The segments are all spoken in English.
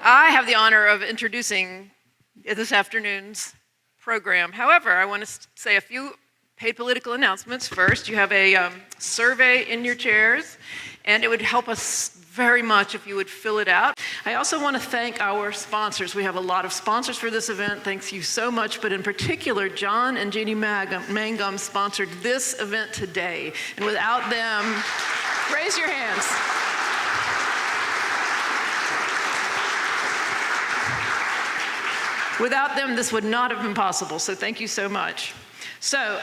I have the honor of introducing this afternoon's program. However, I want to say a few paid political announcements first. You have a survey in your chairs, and it would help us very much if you would fill it out. I also want to thank our sponsors. We have a lot of sponsors for this event. Thanks you so much, but in particular, John and Jeannie Mangum sponsored this event today. And without them, raise your hands. Without them, this would not have been possible, so thank you so much. So,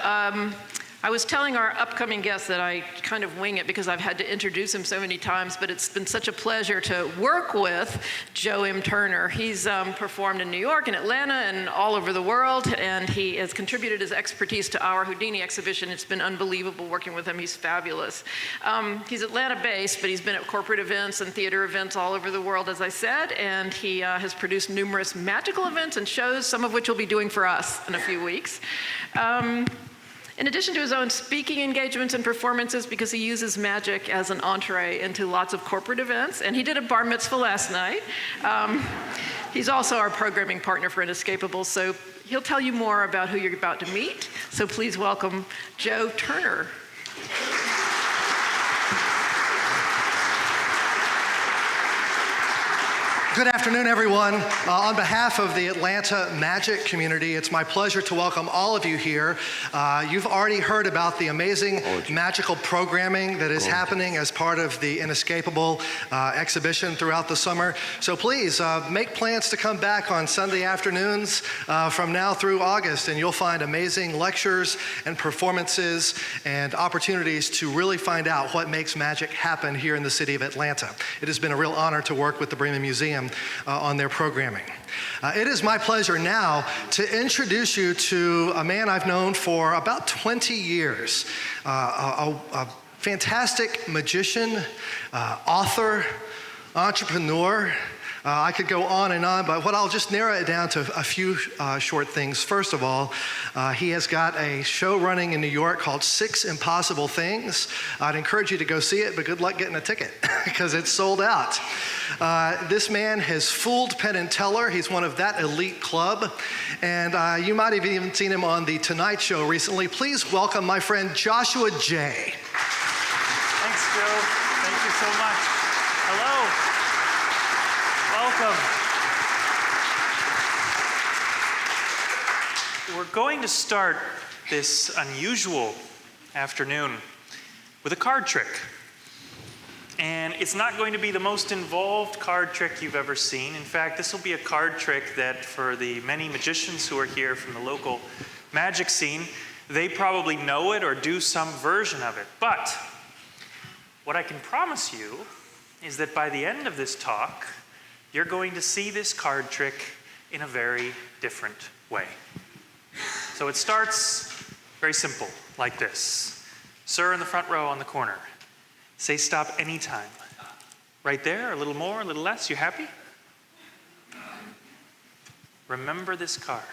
I was telling our upcoming guest that I kind of wing it because I've had to introduce him so many times, but it's been such a pleasure to work with Joe M. Turner. He's performed in New York and Atlanta and all over the world, and he has contributed his expertise to our Houdini exhibition. It's been unbelievable working with him. He's fabulous. He's Atlanta-based, but he's been at corporate events and theater events all over the world, as I said, and he has produced numerous magical events and shows, some of which he'll be doing for us in a few weeks. In addition to his own speaking engagements and performances, because he uses magic as an entree into lots of corporate events, and he did a bar mitzvah last night. He's also our programming partner for Inescapable, so he'll tell you more about who you're about to meet. So please welcome Joe Turner. Good afternoon, everyone. On behalf of the Atlanta Magic community, it's my pleasure to welcome all of you here. You've already heard about the amazing magical programming that is happening as part of the Inescapable exhibition throughout the summer. So please make plans to come back on Sunday afternoons from now through August, and you'll find amazing lectures and performances and opportunities to really find out what makes magic happen here in the city of Atlanta. It has been a real honor to work with the Breman Museum on their programming. It is my pleasure now to introduce you to a man I've known for about 20 years, a fantastic magician, author, entrepreneur. I could go on and on, but I'll just narrow it down to a few short things. First of all, he has got a show running in New York called 6 Impossible Things. I'd encourage you to go see it, but good luck getting a ticket because it's sold out. This man has fooled Penn and Teller. He's one of that elite club. And you might have even seen him on The Tonight Show recently. Please welcome my friend Joshua J. Thanks, Joe. Thank you so much. Hello. Welcome. We're going to start this unusual afternoon with a card trick. And it's not going to be the most involved card trick you've ever seen. In fact, this will be a card trick that for the many magicians who are here from the local magic scene, they probably know it or do some version of it. But what I can promise you is that by the end of this talk, you're going to see this card trick in a very different way. So it starts very simple, like this. Sir in the front row on the corner, say stop anytime. Right there, a little more, a little less, you happy? Remember this card.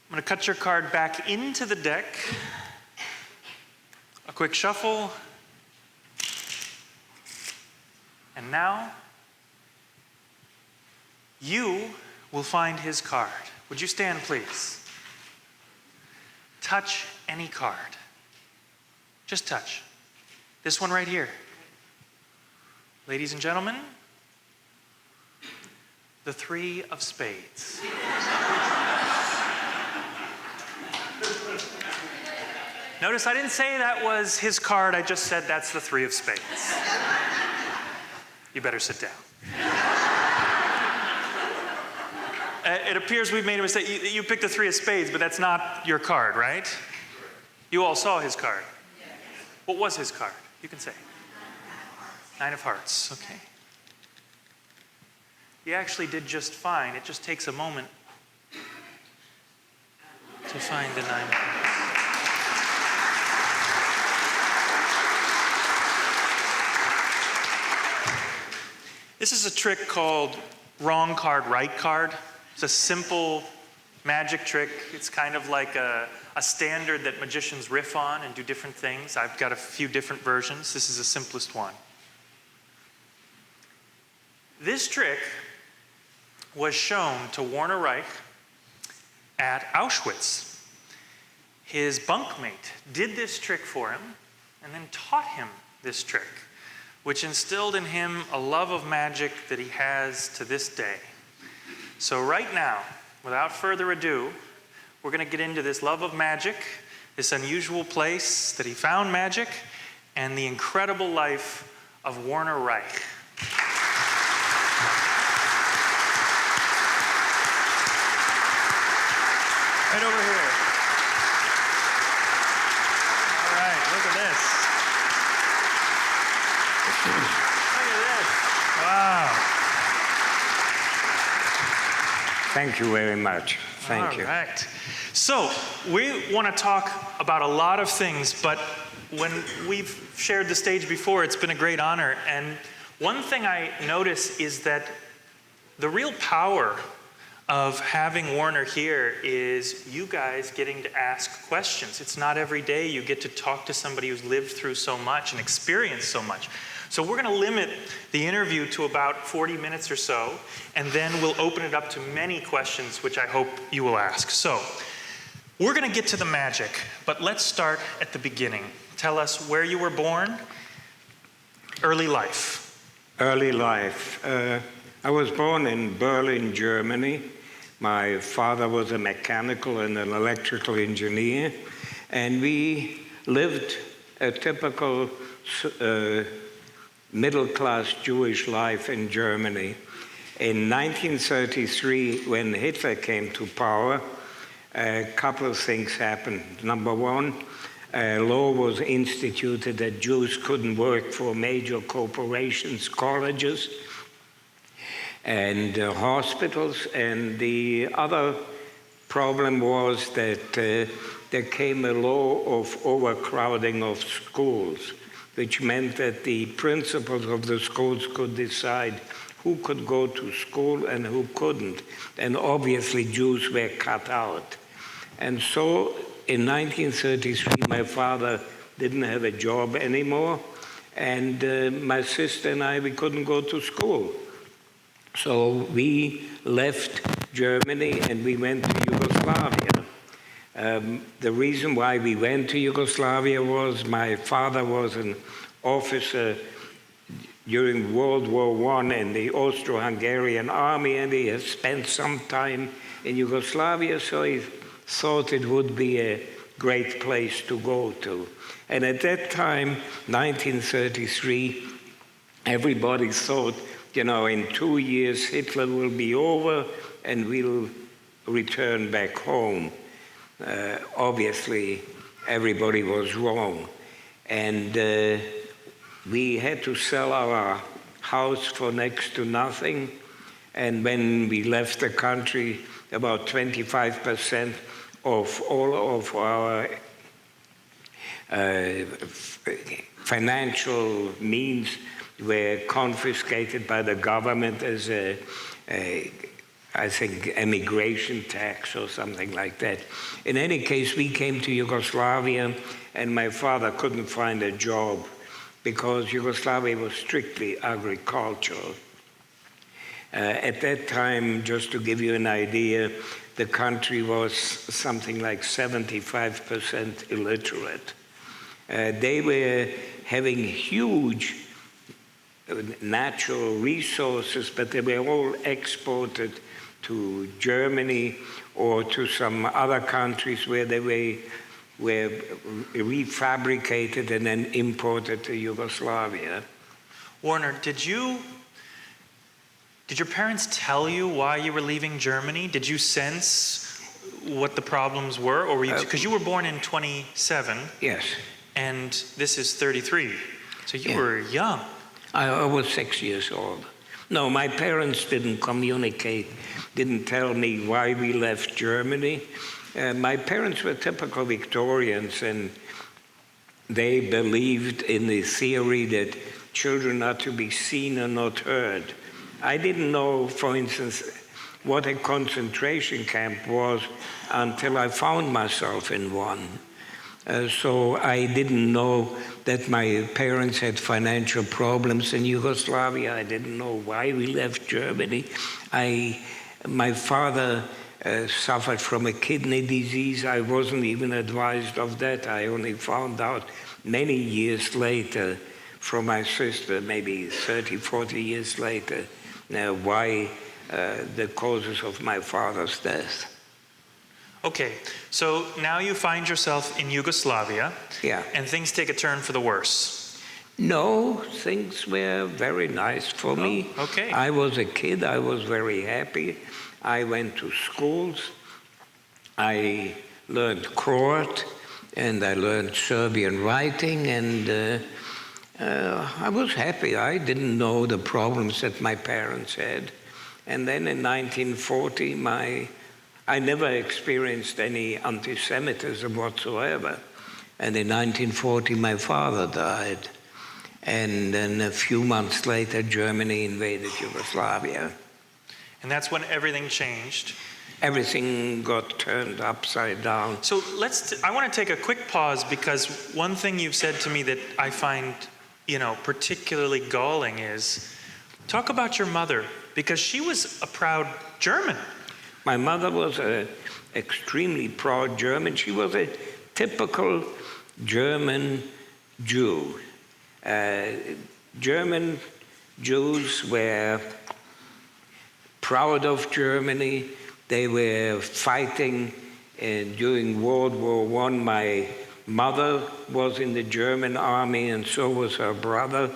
I'm going to cut your card back into the deck. A quick shuffle. And now, you will find his card. Would you stand, please? Touch any card. Just touch. This one right here. Ladies and gentlemen, the 3 of spades. Notice I didn't say that was his card, I just said that's the 3 of spades. You better sit down. It appears we've made a mistake. You picked the 3 of spades, but that's not your card, right? You all saw his card. What was his card? You can say. 9 of hearts, okay. You actually did just fine. It just takes a moment to find the 9 of hearts. This is a trick called wrong card, right card. It's a simple magic trick. It's kind of like a standard that magicians riff on and do different things. I've got a few different versions. This is the simplest one. This trick was shown to Werner Reich at Auschwitz. His bunkmate did this trick for him and then taught him this trick, which instilled in him a love of magic that he has to this day. So right now, without further ado, we're going to get into this love of magic, this unusual place that he found magic, and the incredible life of Werner Reich. Right over here. All right, look at this. Look at this. Wow. Thank you very much. Thank you. All right. So we want to talk about a lot of things, but when we've shared the stage before, it's been a great honor. And one thing I notice is that the real power of having Werner here is you guys getting to ask questions. It's not every day you get to talk to somebody who's lived through so much and experienced so much. So we're going to limit the interview to about 40 minutes or so, and then we'll open it up to many questions, which I hope you will ask. So we're going to get to the magic, but let's start at the beginning. Tell us where you were born, early life. Early life. I was born in Berlin, Germany. My father was a mechanical and an electrical engineer, and we lived a typical middle-class Jewish life in Germany. In 1933, when Hitler came to power, a couple of things happened. Number one, a law was instituted that Jews couldn't work for major corporations, colleges, and hospitals. And the other problem was that there came a law of overcrowding of schools, which meant that the principals of the schools could decide who could go to school and who couldn't. And obviously Jews were cut out. And so in 1933, my father didn't have a job anymore, and my sister and I, we couldn't go to school. So we left Germany and we went to Yugoslavia. The reason why we went to Yugoslavia was my father was an officer during World War I in the Austro-Hungarian army, and he had spent some time in Yugoslavia, so he thought it would be a great place to go to. And at that time, 1933, everybody thought, in 2 years Hitler will be over and we'll return back home. Obviously, everybody was wrong. And we had to sell our house for next to nothing. And when we left the country, about 25% of all of our financial means were confiscated by the government as I think, emigration tax or something like that. In any case, we came to Yugoslavia, and my father couldn't find a job because Yugoslavia was strictly agricultural. At that time, just to give you an idea, the country was something like 75% illiterate. They were having huge natural resources, but they were all exported to Germany or to some other countries where they were refabricated and then imported to Yugoslavia. Werner, did your parents tell you why you were leaving Germany? Did you sense what the problems were, or were you, because you were born in 27? Yes. And this is 33, so you were young. I was 6 years old. No, my parents didn't communicate, didn't tell me why we left Germany. My parents were typical Victorians, and they believed in the theory that children are to be seen and not heard. I didn't know, for instance, what a concentration camp was until I found myself in one. So I didn't know that my parents had financial problems in Yugoslavia. I didn't know why we left Germany. My father suffered from a kidney disease. I wasn't even advised of that. I only found out many years later from my sister, maybe 30, 40 years later, why the causes of my father's death. Okay, so now you find yourself in Yugoslavia, Yeah. and things take a turn for the worse. No, things were very nice for me. Okay. I was a kid. I was very happy. I went to schools. I learned Croat, and I learned Serbian writing, and I was happy. I didn't know the problems that my parents had. And then in 1940, I never experienced any anti-Semitism whatsoever. And in 1940, my father died. And then a few months later, Germany invaded Yugoslavia. And that's when everything changed. Everything got turned upside down. So I want to take a quick pause, because one thing you've said to me that I find, particularly galling is, talk about your mother, because she was a proud German. My mother was an extremely proud German. She was a typical German Jew. German Jews were proud of Germany. They were fighting during World War I. My mother was in the German army, and so was her brother.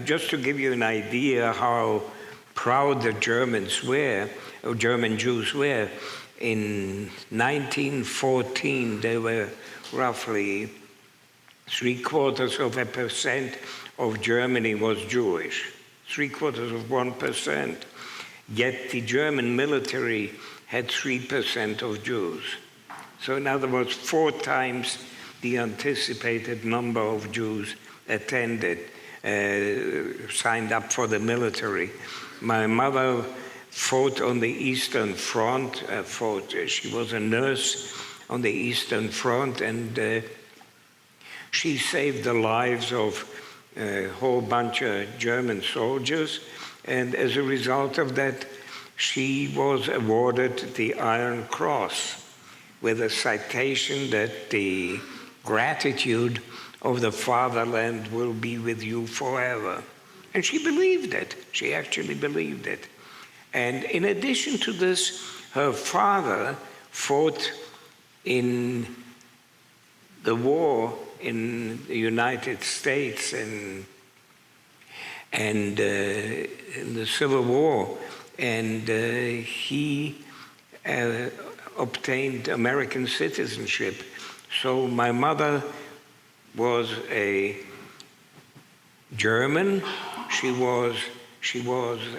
Just to give you an idea how proud the German Jews were, in 1914 there were roughly 0.75% of Germany was Jewish, 0.75%. Yet the German military had 3% of Jews. So in other words, 4 times the anticipated number of Jews signed up for the military. My mother fought on the Eastern Front. She was a nurse on the Eastern Front, and she saved the lives of a whole bunch of German soldiers. And as a result of that, she was awarded the Iron Cross with a citation that the gratitude of the fatherland will be with you forever. And she believed it. She actually believed it. And in addition to this, her father fought in the war in the United States and in the Civil War, and he obtained American citizenship. So my mother was a German. She was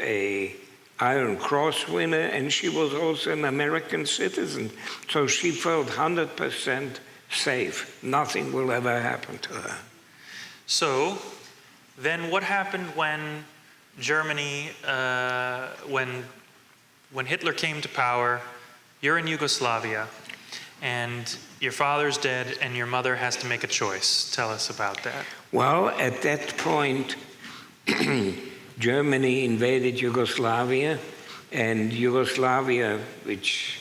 a Iron Cross winner, and she was also an American citizen. So she felt 100% safe. Nothing will ever happen to her. So then what happened when Germany, when Hitler came to power? You're in Yugoslavia, and your father's dead, and your mother has to make a choice. Tell us about that. Well, at that point, Germany invaded Yugoslavia, and Yugoslavia, which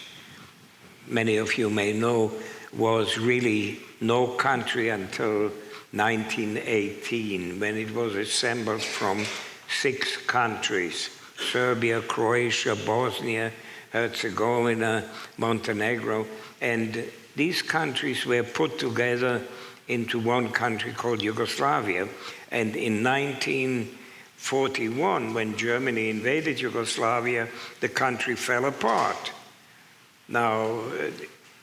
many of you may know, was really no country until 1918, when it was assembled from 6 countries: Serbia, Croatia, Bosnia, Herzegovina, Montenegro. And these countries were put together into one country called Yugoslavia. And in 1941, when Germany invaded Yugoslavia, the country fell apart. Now,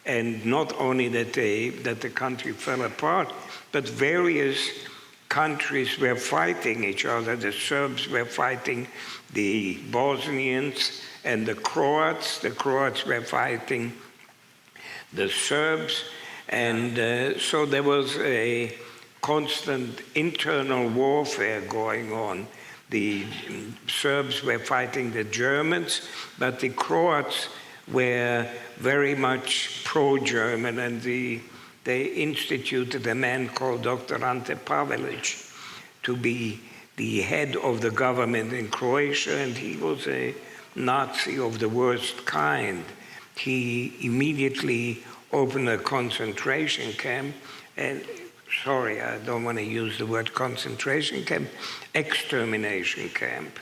and not only that the country fell apart, but various countries were fighting each other. The Serbs were fighting the Bosnians and the Croats. The Croats were fighting the Serbs. And so there was a constant internal warfare going on. the Serbs were fighting the Germans, but the Croats were very much pro-German, and they instituted a man called Dr. Ante Pavelic to be the head of the government in Croatia, and he was a Nazi of the worst kind. He immediately opened a concentration camp, and sorry, I don't want to use the word concentration camp, extermination camp.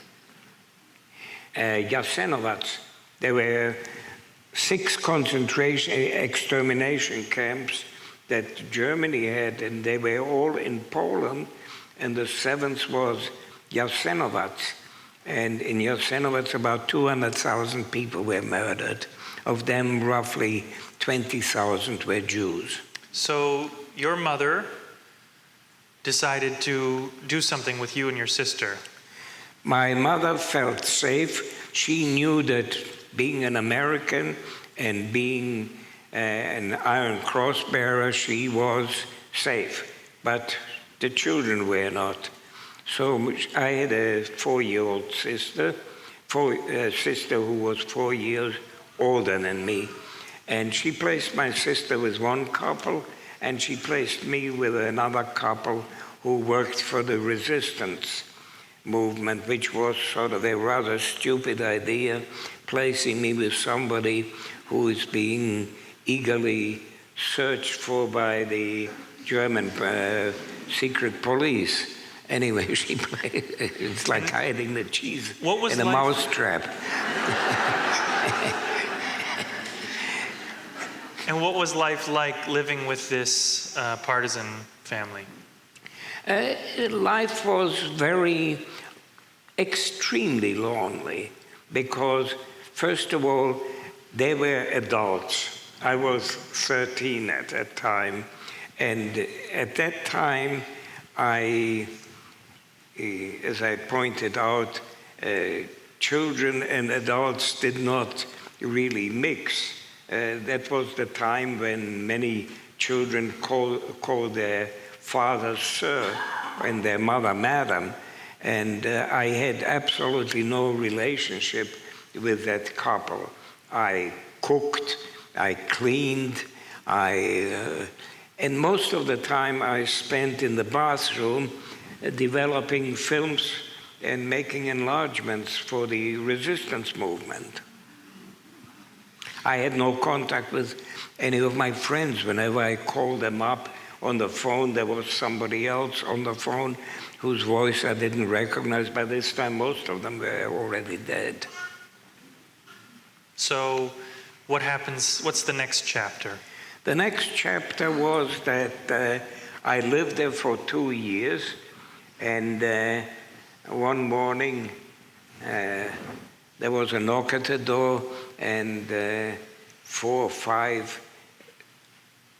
Jasenovac, there were 6 extermination camps that Germany had, and they were all in Poland, and the 7th was Jasenovac. And in Jasenovac, about 200,000 people were murdered. Of them, roughly 20,000 were Jews. So your mother decided to do something with you and your sister. My mother felt safe. She knew that being an American and being an Iron Cross bearer, she was safe. But the children were not. So I had a 4-year-old sister, who was 4 years older than me. And she placed my sister with one couple, and she placed me with another couple who worked for the resistance movement, which was sort of a rather stupid idea, placing me with somebody who is being eagerly searched for by the German secret police. Anyway, it's like hiding the cheese in a mousetrap. And what was life like living with this partisan family? Life was extremely lonely, because, first of all, they were adults. I was 13 at that time, and at that time, as I pointed out, children and adults did not really mix. That was the time when many children called their father sir and their mother madam, and I had absolutely no relationship with that couple. I cooked, I cleaned, and most of the time I spent in the bathroom developing films and making enlargements for the resistance movement. I had no contact with any of my friends. Whenever I called them up on the phone, there was somebody else on the phone whose voice I didn't recognize. By this time, most of them were already dead. So what happens? What's the next chapter? The next chapter was that I lived there for 2 years, and one morning there was a knock at the door, and 4 or 5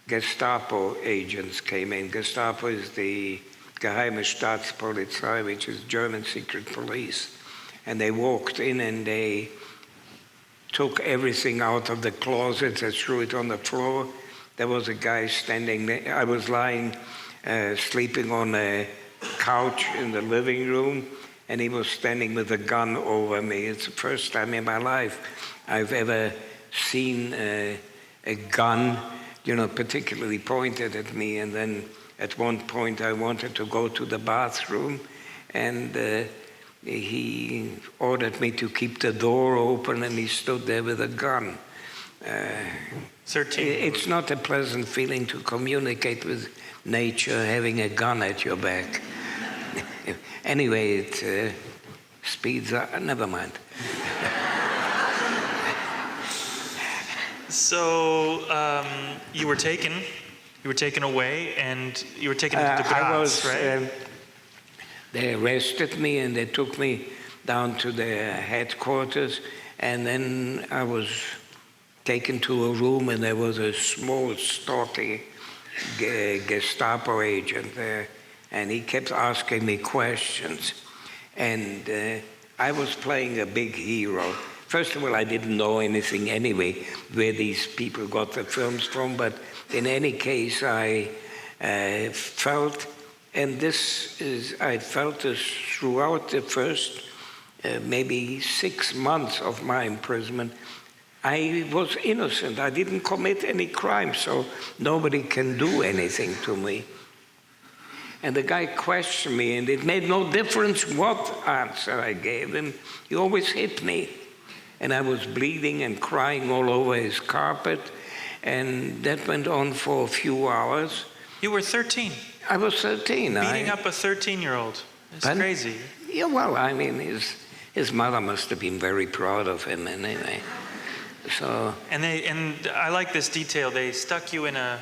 Gestapo agents came in. Gestapo is the Geheime Staatspolizei, which is German secret police. And they walked in and they took everything out of the closets and threw it on the floor. There was a guy standing there. I was lying, sleeping on a couch in the living room, and he was standing with a gun over me. It's the first time in my life I've ever seen a gun, particularly pointed at me. And then at one point I wanted to go to the bathroom, and he ordered me to keep the door open, and he stood there with a gun. 13. It's not a pleasant feeling to communicate with nature having a gun at your back. Anyway, it speeds up. Never mind. So you were taken away, and you were taken to Graz, right? They arrested me and they took me down to their headquarters, and then I was taken to a room, and there was a small, stocky Gestapo agent there, and he kept asking me questions, and I was playing a big hero. First of all, I didn't know anything anyway, where these people got the films from, but in any case, I felt And I felt this throughout the first maybe 6 months of my imprisonment. I was innocent. I didn't commit any crime, so nobody can do anything to me. And the guy questioned me, and it made no difference what answer I gave him. He always hit me. And I was bleeding and crying all over his carpet, and that went on for a few hours. You were 13. I was 13. Beating up a 13-year-old. It's crazy. Yeah, well, I mean, his mother must have been very proud of him anyway. So. And I like this detail. They stuck you in a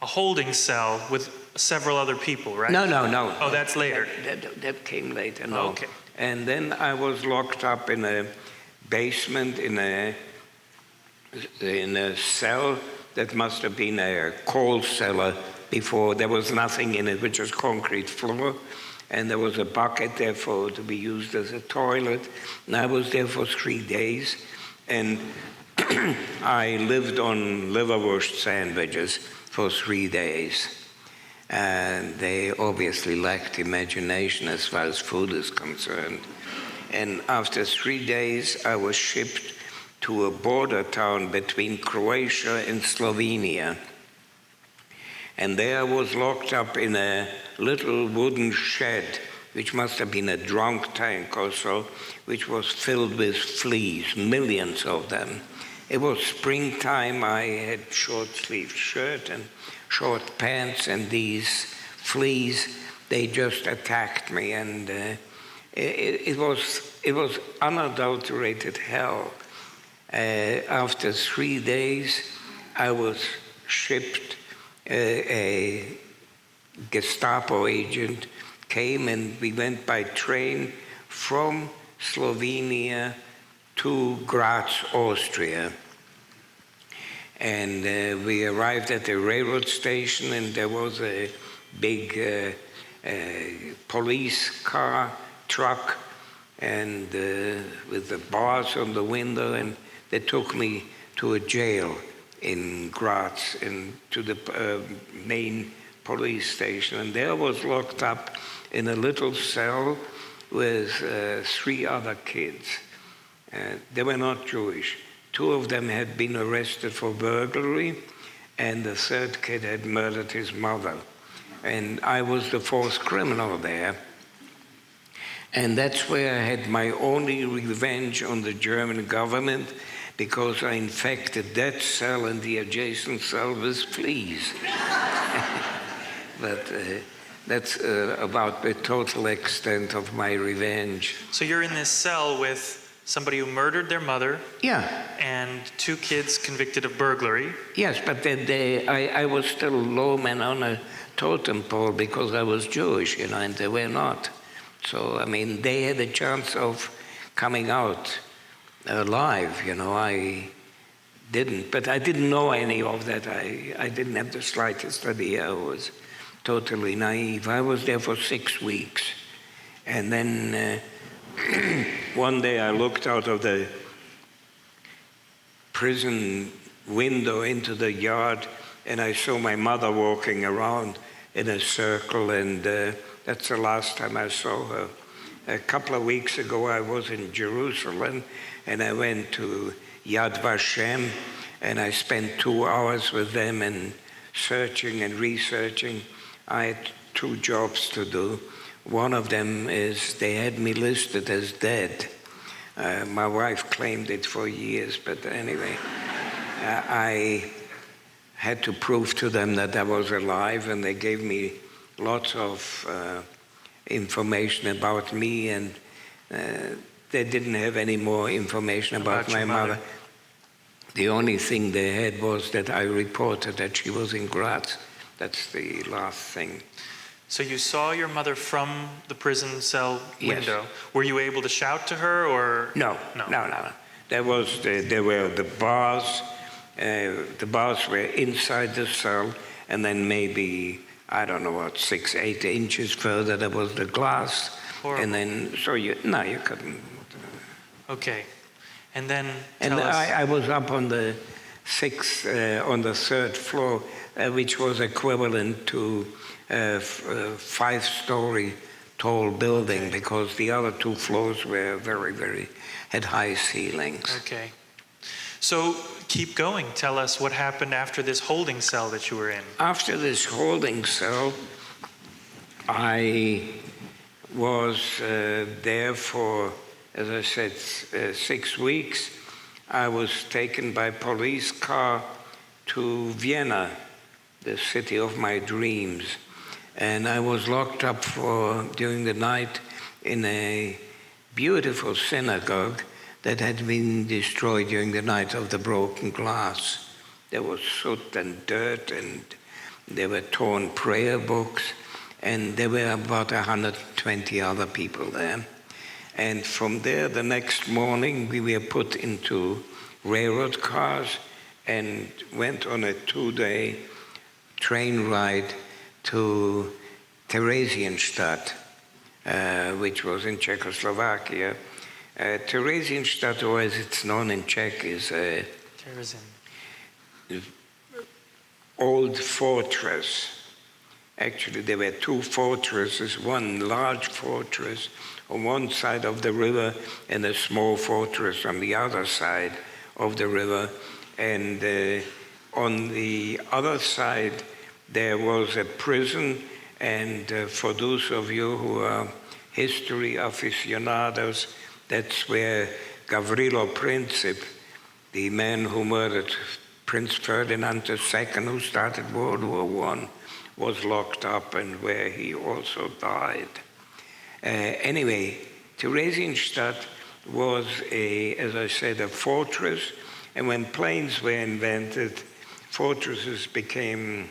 holding cell with several other people, right? No. Oh, that's later. That came later. No. Oh, okay. And then I was locked up in a basement in a cell that must have been a coal cellar before. There was nothing in it, which was concrete floor, and there was a bucket there to be used as a toilet. And I was there for 3 days, and I lived on liverwurst sandwiches for 3 days. And they obviously lacked imagination as far as food is concerned. And after 3 days, I was shipped to a border town between Croatia and Slovenia. And there I was locked up in a little wooden shed, which must have been a drunk tank or so, which was filled with fleas, millions of them. It was springtime. I had short-sleeved shirt and short pants, and these fleas, they just attacked me, and it was unadulterated hell. After 3 days, I was shipped. A Gestapo agent came, and we went by train from Slovenia to Graz, Austria. And we arrived at the railroad station, and there was a big police truck, and with the bars on the window, and they took me to a jail in Graz, and to the main police station. And there I was locked up in a little cell with 3 other kids. They were not Jewish. 2 of them had been arrested for burglary, and the 3rd kid had murdered his mother. And I was the 4th criminal there. And that's where I had my only revenge on the German government, because I infected that cell and the adjacent cell with fleas. But that's about the total extent of my revenge. So you're in this cell with somebody who murdered their mother. Yeah. And 2 kids convicted of burglary. Yes, but I was still low man on a totem pole because I was Jewish, and they were not. So, I mean, they had a chance of coming out alive, I didn't. But I didn't know any of that. I didn't have the slightest idea. I was totally naive. I was there for 6 weeks. And then one day I looked out of the prison window into the yard, and I saw my mother walking around in a circle, and that's the last time I saw her. A couple of weeks ago, I was in Jerusalem, and I went to Yad Vashem, and I spent 2 hours with them and searching and researching. I had 2 jobs to do. One of them is they had me listed as dead. My wife claimed it for years, but anyway, I had to prove to them that I was alive, and they gave me lots of information about me, and they didn't have any more information about my mother. The only thing they had was that I reported that she was in Graz. That's the last thing. So you saw your mother from the prison cell window. Yes. Were you able to shout to her, or? No. There were the bars. The bars were inside the cell, and then maybe, I don't know what, 6-8 inches further, there was the glass. Horrible. And then, so you couldn't. Okay. And then And tell us. I was up on the on the third floor, which was equivalent to a 5-story tall building, because the other 2 floors were had high ceilings. Okay. So keep going. Tell us what happened after this holding cell that you were in. After this holding cell, I was there for, as I said, 6 weeks. I was taken by police car to Vienna, the city of my dreams. And I was locked up during the night in a beautiful synagogue that had been destroyed during the night of the broken glass. There was soot and dirt, and there were torn prayer books, and there were about 120 other people there. And from there, the next morning, we were put into railroad cars and went on a 2-day train ride to Theresienstadt, which was in Czechoslovakia. Theresienstadt, or as it's known in Czech, is a old fortress. Actually, there were 2 fortresses, one large fortress on one side of the river and a small fortress on the other side of the river. And on the other side, there was a prison. And for those of you who are history aficionados, that's where Gavrilo Princip, the man who murdered Prince Ferdinand II, who started World War I, was locked up, and where he also died. Anyway, Theresienstadt was, as I said, a fortress. And when planes were invented, fortresses became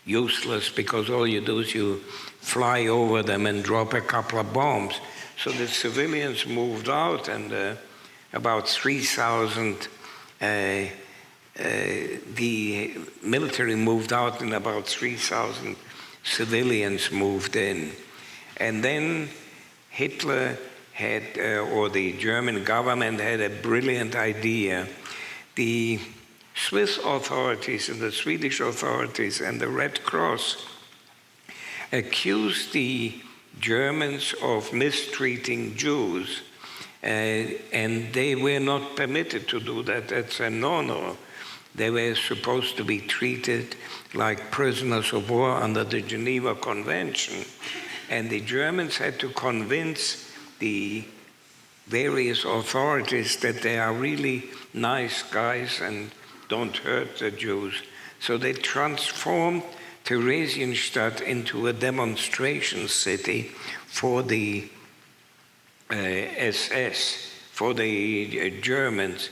useless, because all you do is you fly over them and drop a couple of bombs. So the civilians moved out, and about 3,000, the military moved out, and about 3,000 civilians moved in. And then Hitler had, or the German government had a brilliant idea. The Swiss authorities and the Swedish authorities and the Red Cross accused the Germans of mistreating Jews, and they were not permitted to do that. That's a no-no. They were supposed to be treated like prisoners of war under the Geneva Convention, and the Germans had to convince the various authorities that they are really nice guys and don't hurt the Jews. So they transformed Theresienstadt into a demonstration city for the SS, for the Germans.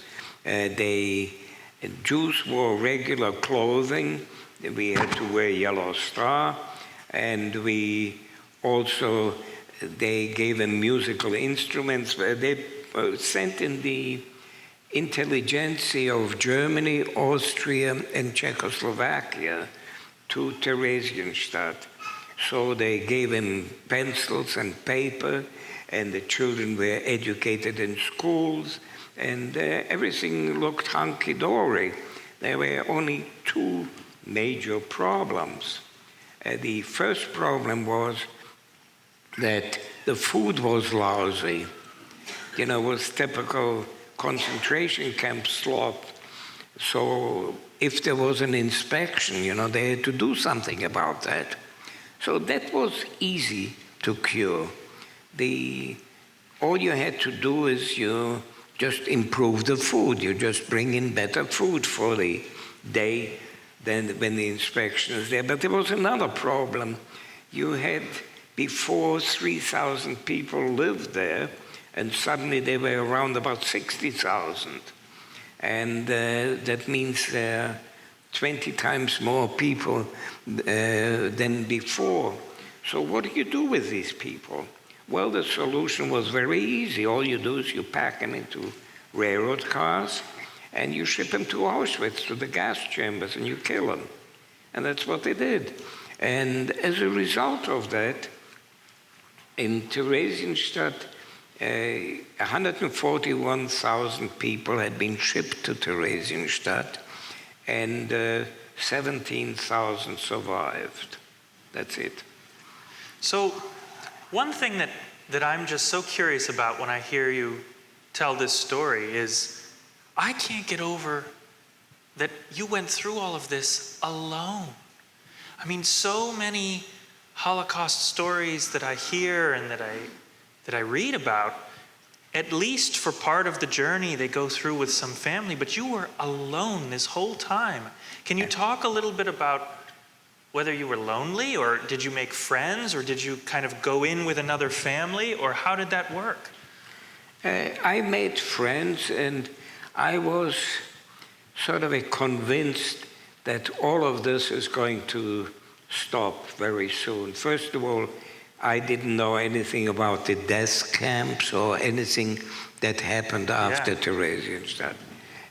Jews wore regular clothing. We had to wear yellow star, and they gave them musical instruments. They sent in the intelligentsia of Germany, Austria, and Czechoslovakia to Theresienstadt. So they gave him pencils and paper, and the children were educated in schools, and everything looked hunky-dory. There were only 2 major problems. The first problem was that the food was lousy. It was typical concentration camp slop. So if there was an inspection, they had to do something about that. So that was easy to cure. All you had to do is you just improve the food. You just bring in better food for the day than when the inspection is there. But there was another problem. You had before 3,000 people lived there, and suddenly there were around about 60,000. And that means 20 times more people than before. So what do you do with these people? Well, the solution was very easy. All you do is you pack them into railroad cars, and you ship them to Auschwitz, to the gas chambers, and you kill them. And that's what they did. And as a result of that, in Theresienstadt, 141,000 people had been shipped to Theresienstadt, and 17,000 survived. That's it. So one thing that I'm just so curious about when I hear you tell this story is I can't get over that you went through all of this alone. I mean, so many Holocaust stories that I hear and that I read about, at least for part of the journey they go through with some family, but you were alone this whole time. Can you talk a little bit about whether you were lonely, or did you make friends, or did you kind of go in with another family, or how did that work? I made friends, and I was sort of convinced that all of this is going to stop very soon. First of all, I didn't know anything about the death camps or anything that happened after Theresienstadt.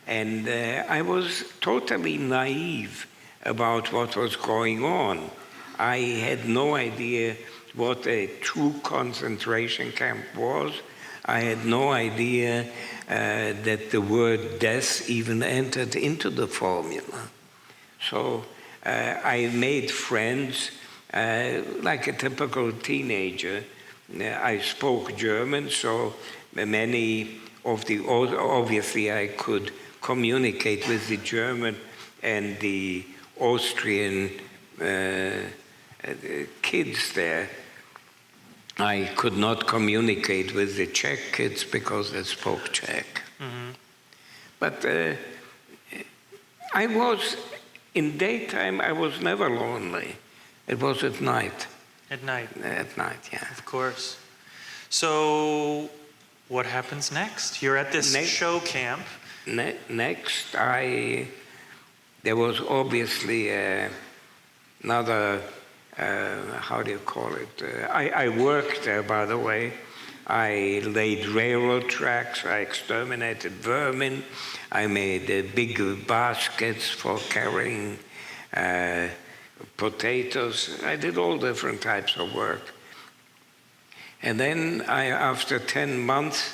And I was totally naive about what was going on. I had no idea what a true concentration camp was. I had no idea that the word death even entered into the formula. So I made friends like a typical teenager. I spoke German, so many of the, obviously I could communicate with the German and the Austrian kids there. I could not communicate with the Czech kids because they spoke Czech. Mm-hmm. But I was, in daytime, I was never lonely. It was at night. At night? At night, yeah. Of course. So what happens next? You're at this show camp. Next, there was obviously another, how do you call it? I worked there, by the way. I laid railroad tracks, I exterminated vermin, I made big baskets for carrying potatoes. I did all different types of work. And then after 10 months,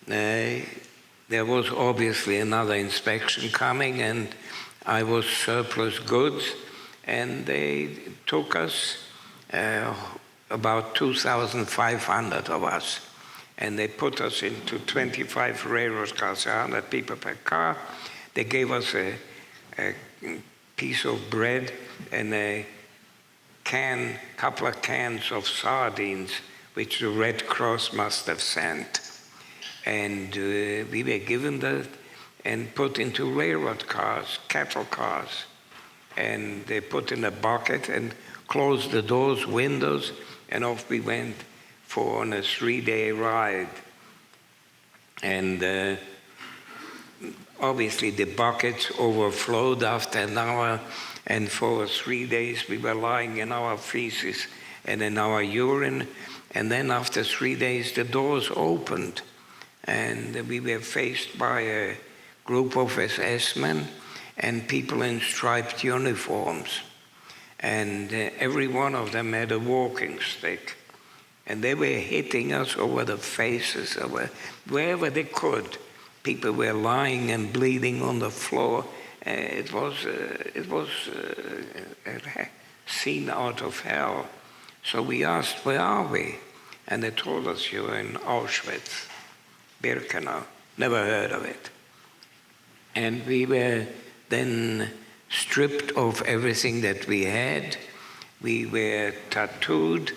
there was obviously another inspection coming, and I was surplus goods, and they took us, about 2,500 of us, and they put us into 25 railroad cars, 100 people per car. They gave us a piece of bread and a couple of cans of sardines, which the Red Cross must have sent. And we were given that and put into railroad cars, cattle cars. And they put in a bucket and closed the doors, windows, and off we went on a 3-day ride. And obviously the buckets overflowed after an hour, and for 3 days we were lying in our feces and in our urine. And then after 3 days the doors opened, and we were faced by a group of SS-men and people in striped uniforms. And every one of them had a walking stick. And they were hitting us over the faces, wherever they could. People were lying and bleeding on the floor. It was a scene out of hell. So we asked, where are we? And they told us, you were in Auschwitz, Birkenau. Never heard of it. And we were then stripped of everything that we had. We were tattooed,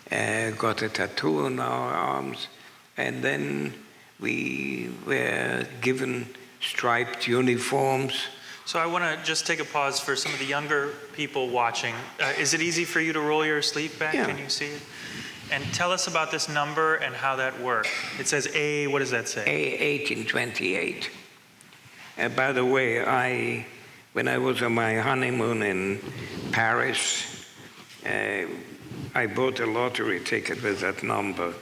got a tattoo on our arms, and then we were given striped uniforms. So I want to just take a pause for some of the younger people watching. Is it easy for you to roll your sleeve back? Yeah. Can you see it? And tell us about this number and how that worked. It says A, what does that say? A1828. And by the way, when I was on my honeymoon in Paris, I bought a lottery ticket with that number,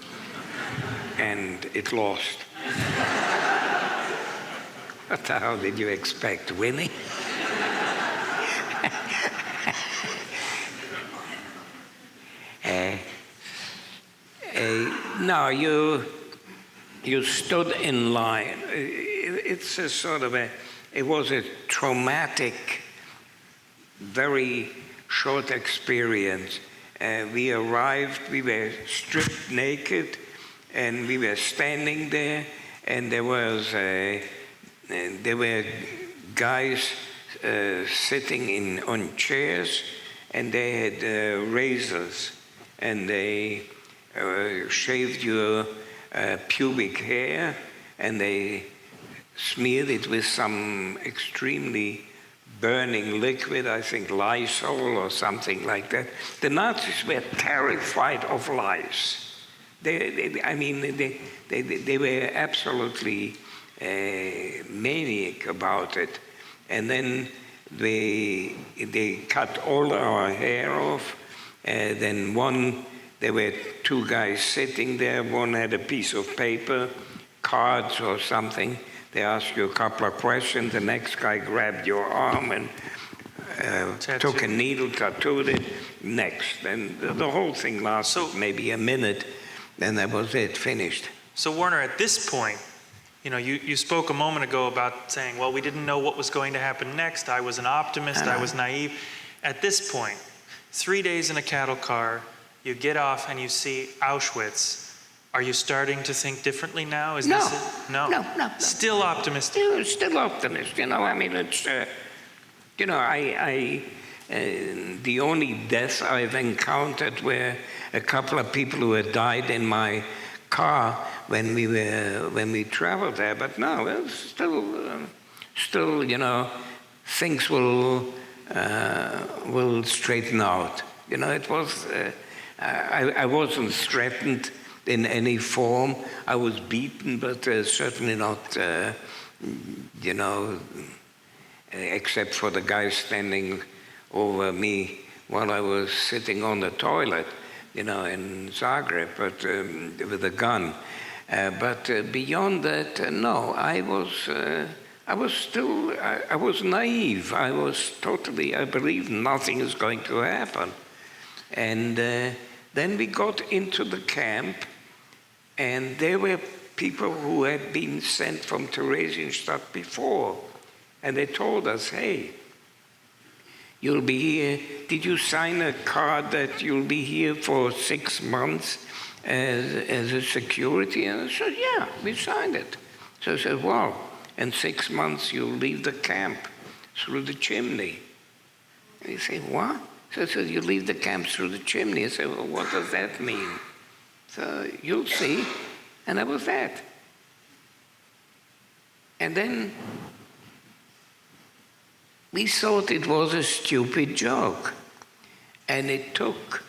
and it lost. What the hell did you expect, winning? No, you stood in line. It's a sort of it was a traumatic, very short experience. We arrived, we were stripped naked, and we were standing there, and there were guys sitting on chairs, and they had razors, and they shaved your pubic hair, and they smeared it with some extremely burning liquid, I think Lysol or something like that. The Nazis were terrified of lice. They were absolutely maniac about it. And then they cut all our hair off. Then there were two guys sitting there. One had a piece of paper, cards or something. They asked you a couple of questions. The next guy grabbed your arm and took a needle, tattooed it. Next. And the whole thing lasted maybe a minute. Then that was it, finished. So Werner, at this point, you spoke a moment ago about saying, well, we didn't know what was going to happen next. I was an optimist. I was naive. At this point, 3 days in a cattle car, you get off and you see Auschwitz. Are you starting to think differently now? Is this it? No. Still optimistic. Still optimist. It's the only deaths I've encountered were a couple of people who had died in my car when we traveled there. But no, it's still, things will straighten out. It was. I wasn't threatened in any form. I was beaten, but certainly not, except for the guy standing over me while I was sitting on the toilet, in Zagreb, but with a gun. But beyond that, no, I was naive. I believed nothing is going to happen. And then we got into the camp, and there were people who had been sent from Theresienstadt before, and they told us, hey, you'll be here. Did you sign a card that you'll be here for 6 months as a security? And I said, yeah, we signed it. So I said, well, in 6 months you'll leave the camp through the chimney. And he said, what? So I said, you leave the camp through the chimney. I said, well, what does that mean? So you'll see. And that was that. And then we thought it was a stupid joke. And it took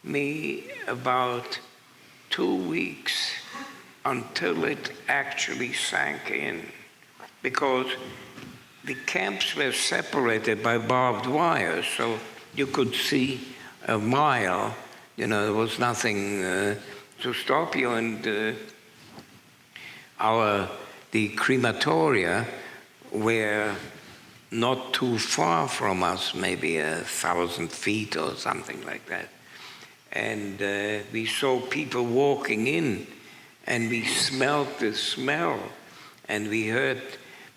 me about 2 weeks until it actually sank in. Because the camps were separated by barbed wire, so you could see a mile. There was nothing to stop you. And the crematoria were not too far from us, maybe 1,000 feet or something like that. And we saw people walking in, and we smelled the smell, and we heard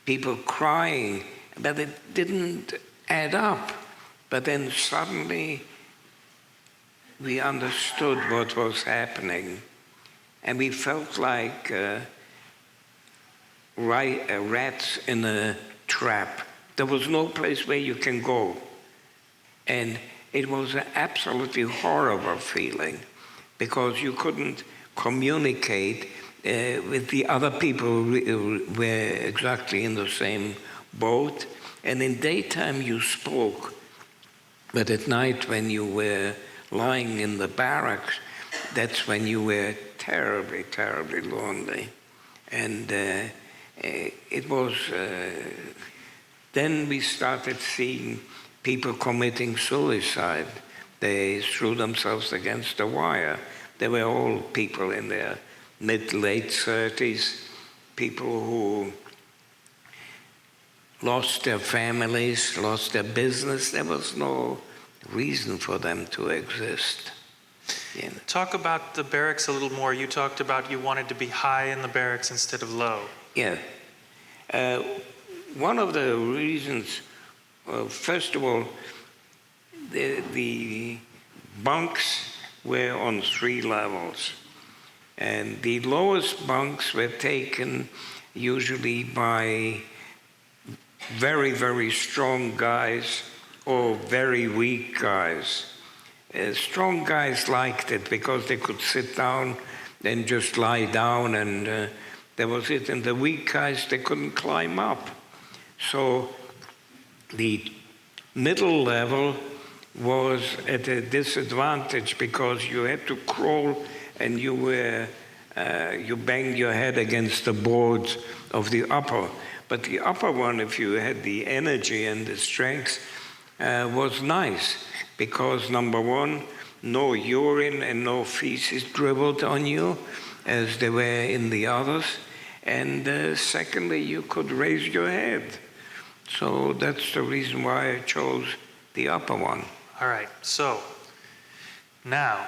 people crying, but it didn't add up. But then suddenly we understood what was happening, and we felt like rats in a trap. There was no place where you can go. And it was an absolutely horrible feeling, because you couldn't communicate with the other people who were exactly in the same boat. And in daytime you spoke, but at night when you were lying in the barracks, that's when you were terribly, terribly lonely. And it was... Then we started seeing people committing suicide. They threw themselves against the wire. They were all people in their mid-late 30s, people who lost their families, lost their business. There was no reason for them to exist. Yeah. Talk about the barracks a little more. You talked about you wanted to be high in the barracks instead of low. Yeah. One of the reasons, first of all, the bunks were on 3 levels. And the lowest bunks were taken usually by very, very strong guys or very weak guys. Strong guys liked it because they could sit down and just lie down, and that was it. And the weak guys, they couldn't climb up. So the middle level was at a disadvantage because you had to crawl, and you banged your head against the boards of the upper. But the upper one, if you had the energy and the strength, was nice because, number one, no urine and no feces dribbled on you as they were in the others. And secondly, you could raise your head. So that's the reason why I chose the upper one. All right, so now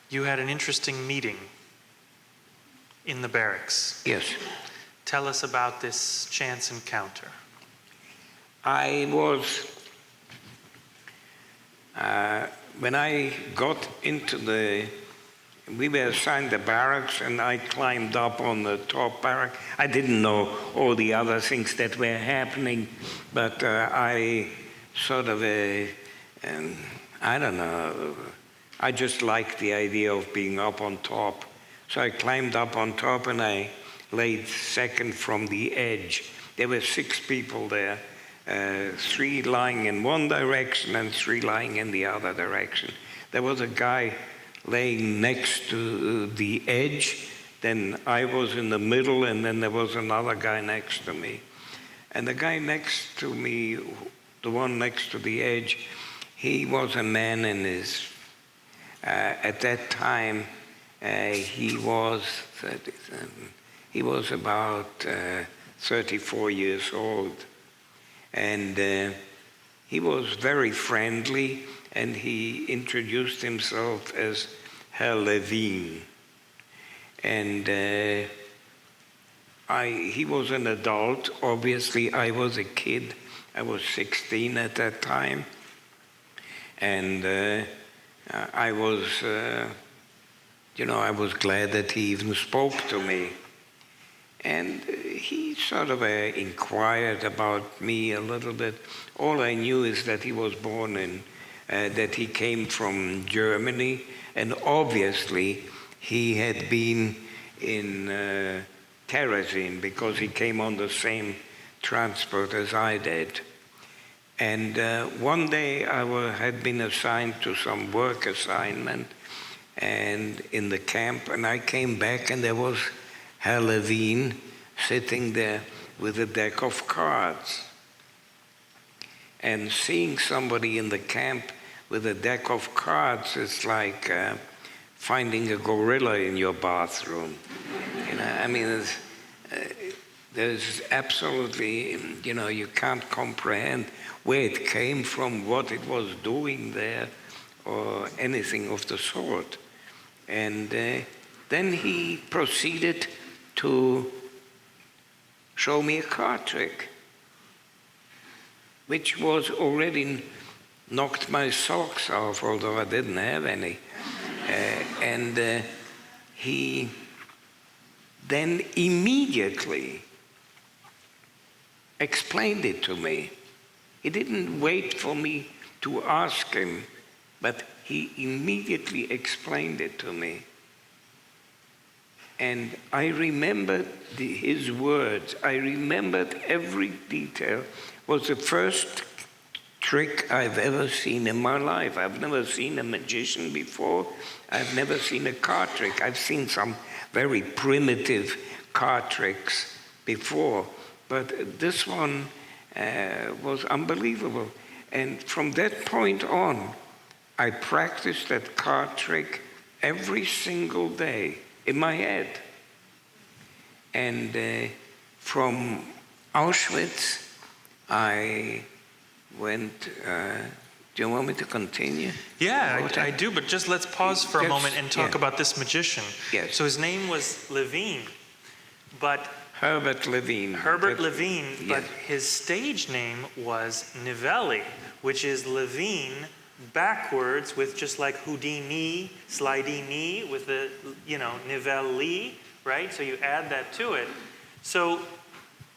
you had an interesting meeting in the barracks. Yes. Tell us about this chance encounter. I was, when I got into we were assigned the barracks, and I climbed up on the top barrack. I didn't know all the other things that were happening, but I sort of, I don't know, I just liked the idea of being up on top. So I climbed up on top, and I laid second from the edge. There were 6 people there, 3 lying in one direction and 3 lying in the other direction. There was a guy laying next to the edge, then I was in the middle, and then there was another guy next to me. And the guy next to me, the one next to the edge, he was a man in his, at that time, he was about 34 years old. And he was very friendly, and he introduced himself as Herr Levin. And he was an adult. Obviously, I was a kid. I was 16 at that time. And I was, I was glad that he even spoke to me. And he sort of inquired about me a little bit. All I knew is that he was born in, that he came from Germany, and obviously he had been in Theresienstadt because he came on the same transport as I did. And one day I had been assigned to some work assignment and in the camp, and I came back, and there was Herr Levin sitting there with a deck of cards. And seeing somebody in the camp with a deck of cards is like finding a gorilla in your bathroom. There's absolutely, you can't comprehend where it came from, what it was doing there, or anything of the sort. And then he proceeded to show me a card trick, which was already knocked my socks off, although I didn't have any. And he then immediately explained it to me. He didn't wait for me to ask him, but he immediately explained it to me. And I remembered his words. I remembered every detail. It was the first trick I've ever seen in my life. I've never seen a magician before. I've never seen a card trick. I've seen some very primitive card tricks before, but this one was unbelievable. And from that point on, I practiced that card trick every single day in my head. And from Auschwitz, I went Do you want me to continue? Yeah, I do, but just let's pause for a moment and talk yeah. about this magician. Yes. So his name was Levine, but Herbert Levine. Levine, but his stage name was Nivelli, which is Levine backwards with just like Houdini, Slidini with the, Nivelli, right? So you add that to it. So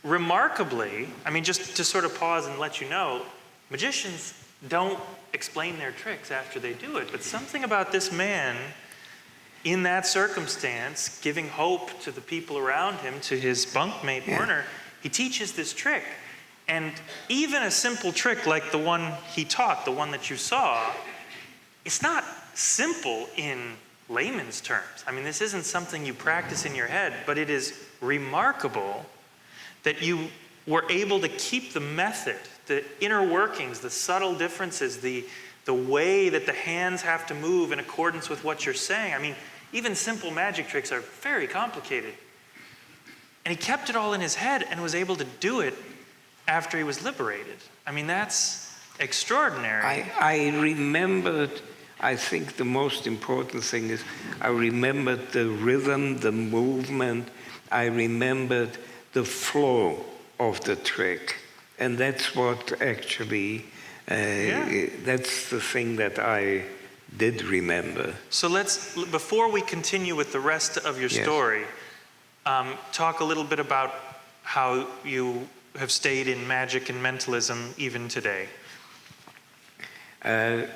remarkably, I mean, just to sort of pause and let you know, magicians don't explain their tricks after they do it, but something about this man in that circumstance, giving hope to the people around him, to his bunkmate Werner, he teaches this trick. And even a simple trick like the one he taught, the one that you saw, it's not simple in layman's terms. I mean, this isn't something you practice in your head, but it is remarkable that you were able to keep the method, the inner workings, the subtle differences, the way that the hands have to move in accordance with what you're saying. I mean, even simple magic tricks are very complicated. And he kept it all in his head and was able to do it after he was liberated. I mean, that's extraordinary. I remembered, I think the most important thing is, I remembered the rhythm, the movement, I remembered the flow of the trick. And that's what actually, that's the thing that I did remember. So let's, before we continue with the rest of your story, talk a little bit about how you have stayed in magic and mentalism even today. About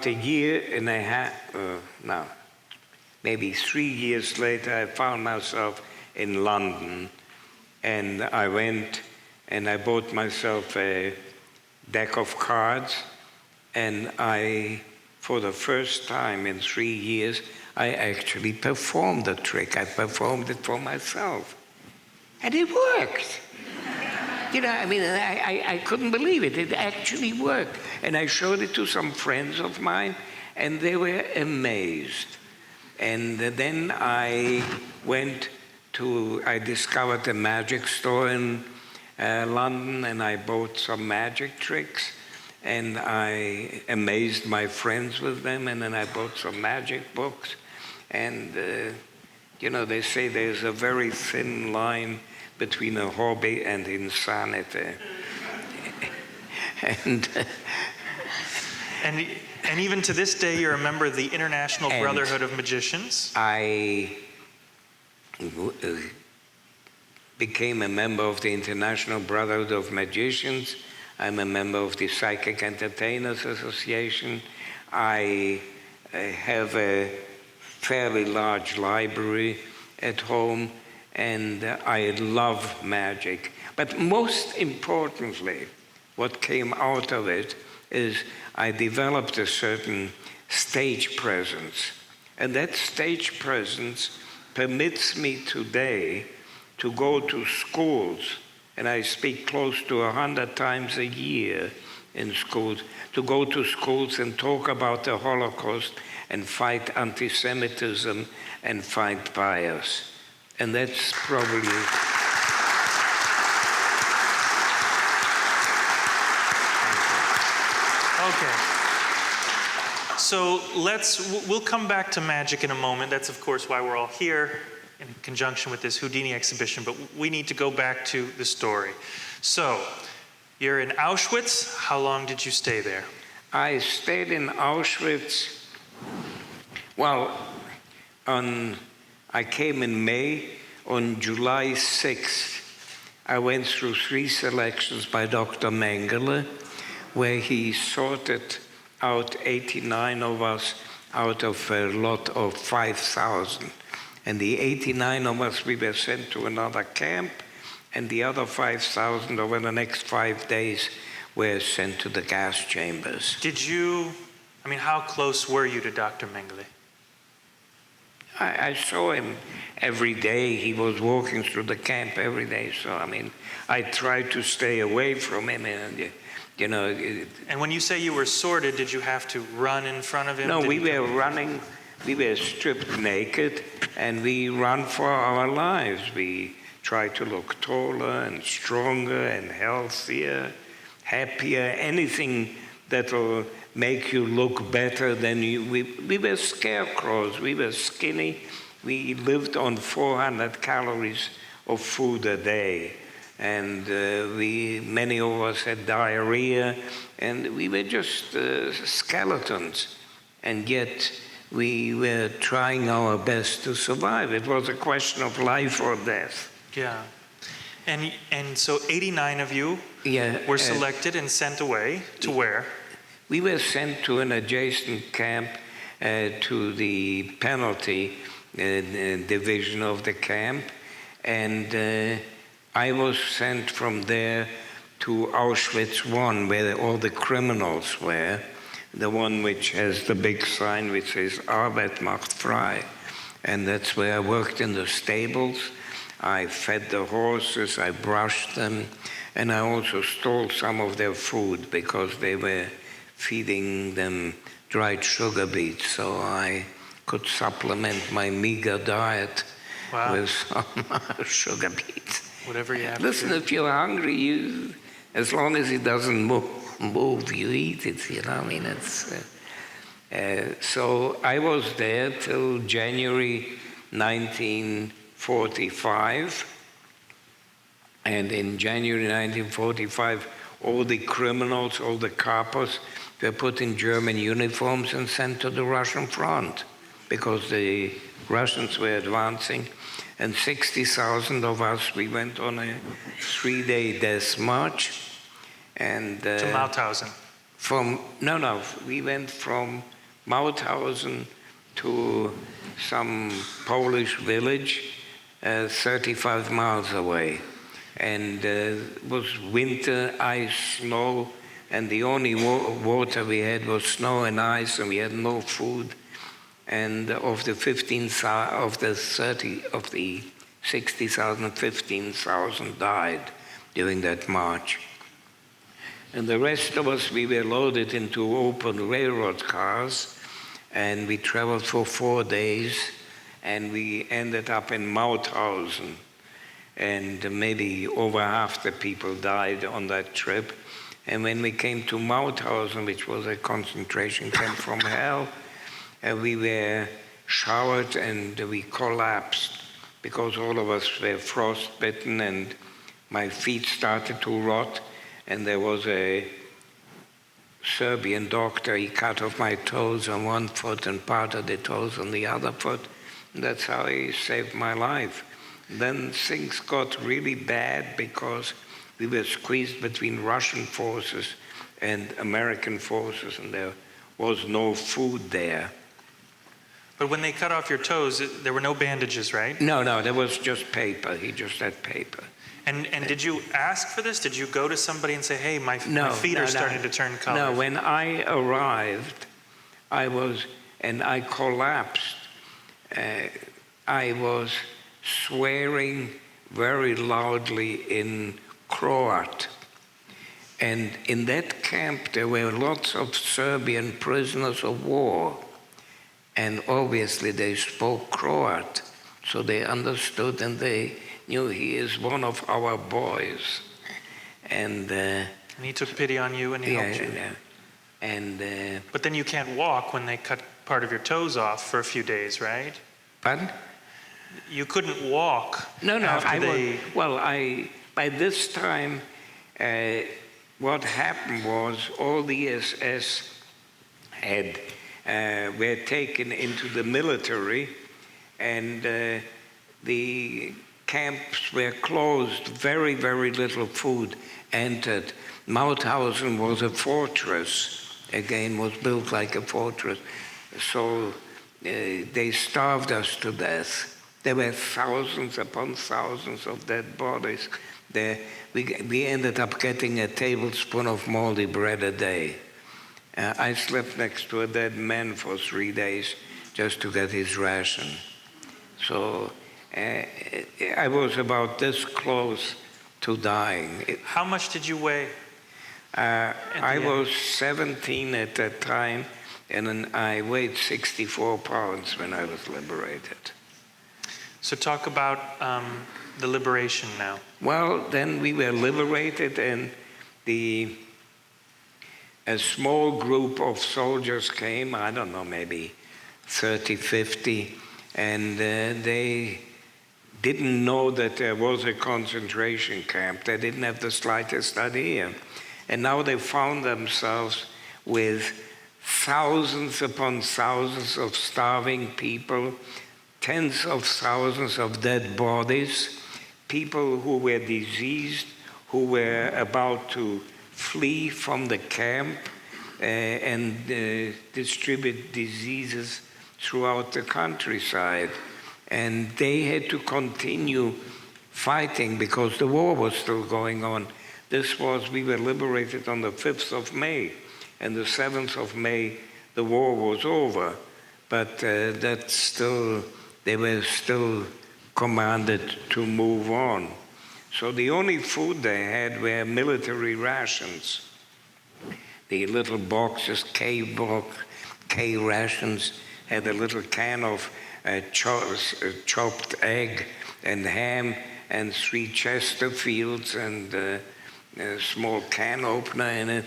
a year and a half, maybe 3 years later, I found myself in London, and I went and I bought myself a deck of cards, and for the first time in 3 years, I actually performed the trick. I performed it for myself. And it worked. I mean, I couldn't believe it. It actually worked. And I showed it to some friends of mine, and they were amazed. And then I discovered a magic store in London, and I bought some magic tricks. And I amazed my friends with them, and then I bought some magic books. And, they say there's a very thin line between a hobby and insanity. And even to this day, you're a member of the International Brotherhood of Magicians? I became a member of the International Brotherhood of Magicians. I'm a member of the Psychic Entertainers Association. I have a fairly large library at home, and I love magic. But most importantly, what came out of it is I developed a certain stage presence. And that stage presence permits me today to go to schools, and I speak close to 100 times a year in schools, to go to schools and talk about the Holocaust and fight anti-Semitism and fight bias. And that's probably... Okay. So we'll come back to magic in a moment. That's of course why we're all here in conjunction with this Houdini exhibition, but we need to go back to the story. So, you're in Auschwitz. How long did you stay there? I stayed in Auschwitz, I came in May. On July 6th, I went through 3 selections by Dr. Mengele, where he sorted out 89 of us out of a lot of 5,000. And the 89 of us, we were sent to another camp, and the other 5,000 over the next 5 days were sent to the gas chambers. How close were you to Dr. Mengele? I saw him every day. He was walking through the camp every day. So, I tried to stay away from him. And, And when you say you were sorted, did you have to run in front of him? No, we were running. We were stripped naked, and we ran for our lives. We tried to look taller and stronger and healthier. happier, anything that will make you look better than you. We were scarecrows, we were skinny, we lived on 400 calories of food a day. And many of us had diarrhea, and we were just skeletons. And yet we were trying our best to survive. It was a question of life or death. Yeah. And so 89 of you were selected and sent away to where? We were sent to an adjacent camp to the penalty division of the camp, and I was sent from there to Auschwitz I, where all the criminals were, the one which has the big sign which says Arbeit macht frei. And that's where I worked in the stables. I fed the horses, I brushed them, and I also stole some of their food because they were feeding them dried sugar beets, so I could supplement my meager diet with some sugar beets. Whatever you have. Listen, if you're hungry, as long as it doesn't move, you eat it, you know. I mean, it's. So I was there till January 1945, and in January 1945, all the criminals, all the coppers, were put in German uniforms and sent to the Russian front because the Russians were advancing. And 60,000 of us, we went on a 3-day death march. And to Mauthausen? We went from Mauthausen to some Polish village 35 miles away. And it was winter, ice, snow, and the only water we had was snow and ice, and we had no food. And of the 60,000, 15,000 died during that march. And the rest of us, we were loaded into open railroad cars, and we traveled for 4 days, and we ended up in Mauthausen. And maybe over half the people died on that trip. And when we came to Mauthausen, which was a concentration camp from hell, we were showered and we collapsed because all of us were frostbitten, and my feet started to rot. And there was a Serbian doctor, he cut off my toes on one foot and part of the toes on the other foot. And that's how he saved my life. Then things got really bad because we were squeezed between Russian forces and American forces, and there was no food there. But when they cut off your toes, there were no bandages, right? No, there was just paper. He just had paper. And did you ask for this? Did you go to somebody and say, hey, my feet are starting to turn color? No, when I arrived, I collapsed. I was swearing very loudly in Croat. And in that camp, there were lots of Serbian prisoners of war. And obviously they spoke Croat, so they understood and they knew he is one of our boys. And he took pity on you and he helped you. And but then you can't walk when they cut part of your toes off for a few days, right? Pardon? You couldn't walk. No. By this time, what happened was all the SS were taken into the military, and the camps were closed. Very, very little food entered. Mauthausen was a fortress. Again, was built like a fortress. So they starved us to death. There were thousands upon thousands of dead bodies. We ended up getting a tablespoon of moldy bread a day. I slept next to a dead man for 3 days just to get his ration. So I was about this close to dying. How much did you weigh? I was 17 at that time, and I weighed 64 pounds when I was liberated. So talk about the liberation now. Well, then we were liberated, and a small group of soldiers came, I don't know, maybe 30, 50, and they didn't know that there was a concentration camp. They didn't have the slightest idea. And now they found themselves with thousands upon thousands of starving people, tens of thousands of dead bodies, people who were diseased, who were about to flee from the camp and distribute diseases throughout the countryside. And they had to continue fighting because the war was still going on. We were liberated on the 5th of May, and the 7th of May, the war was over. But they were still commanded to move on. So the only food they had were military rations. The little boxes, K rations, had a little can of chopped egg and ham and 3 Chesterfields and a small can opener in it.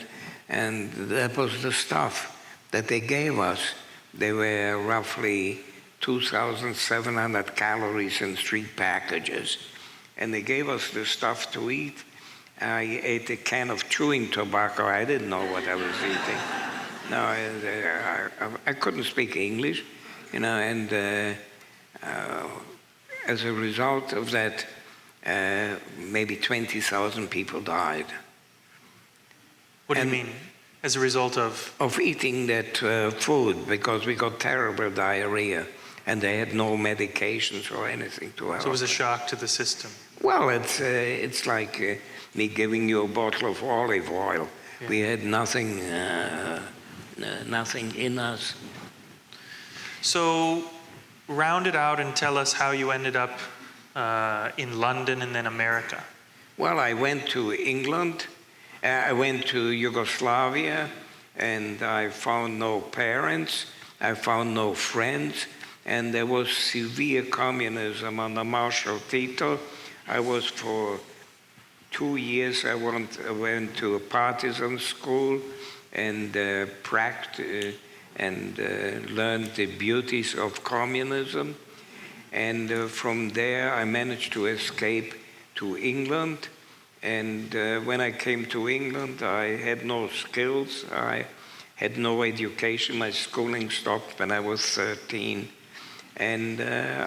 And that was the stuff that they gave us. They were roughly 2,700 calories in 3 packages. And they gave us the stuff to eat. I ate a can of chewing tobacco. I didn't know what I was eating. No, I couldn't speak English, and as a result of that, maybe 20,000 people died. What do you mean? As a result of? Of eating that food, because we got terrible diarrhea, and they had no medications or anything to help. So it was a shock to the system. Well, it's like me giving you a bottle of olive oil. Yeah. We had nothing in us. So round it out and tell us how you ended up in London and then America. Well, I went to England. I went to Yugoslavia, and I found no parents. I found no friends. And there was severe communism under Marshal Tito. I was for 2 years, I went to a partisan school and learned the beauties of communism. And from there, I managed to escape to England. And when I came to England, I had no skills. I had no education. My schooling stopped when I was 13. And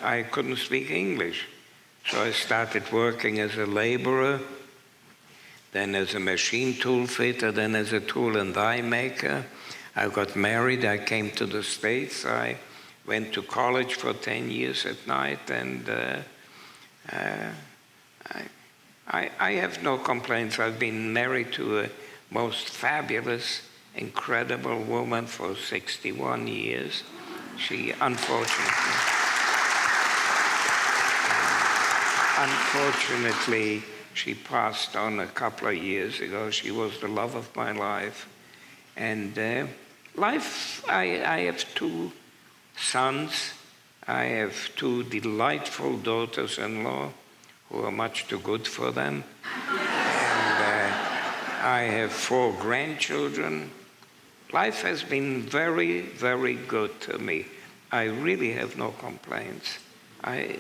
I couldn't speak English. So I started working as a laborer, then as a machine tool fitter, then as a tool and die maker. I got married. I came to the States. I went to college for 10 years at night, and I have no complaints. I've been married to a most fabulous, incredible woman for 61 years. She unfortunately, she passed on a couple of years ago. She was the love of my life. And life, I have 2 sons. I have 2 delightful daughters-in-law who are much too good for them. And I have 4 grandchildren. Life has been very, very good to me. I really have no complaints. I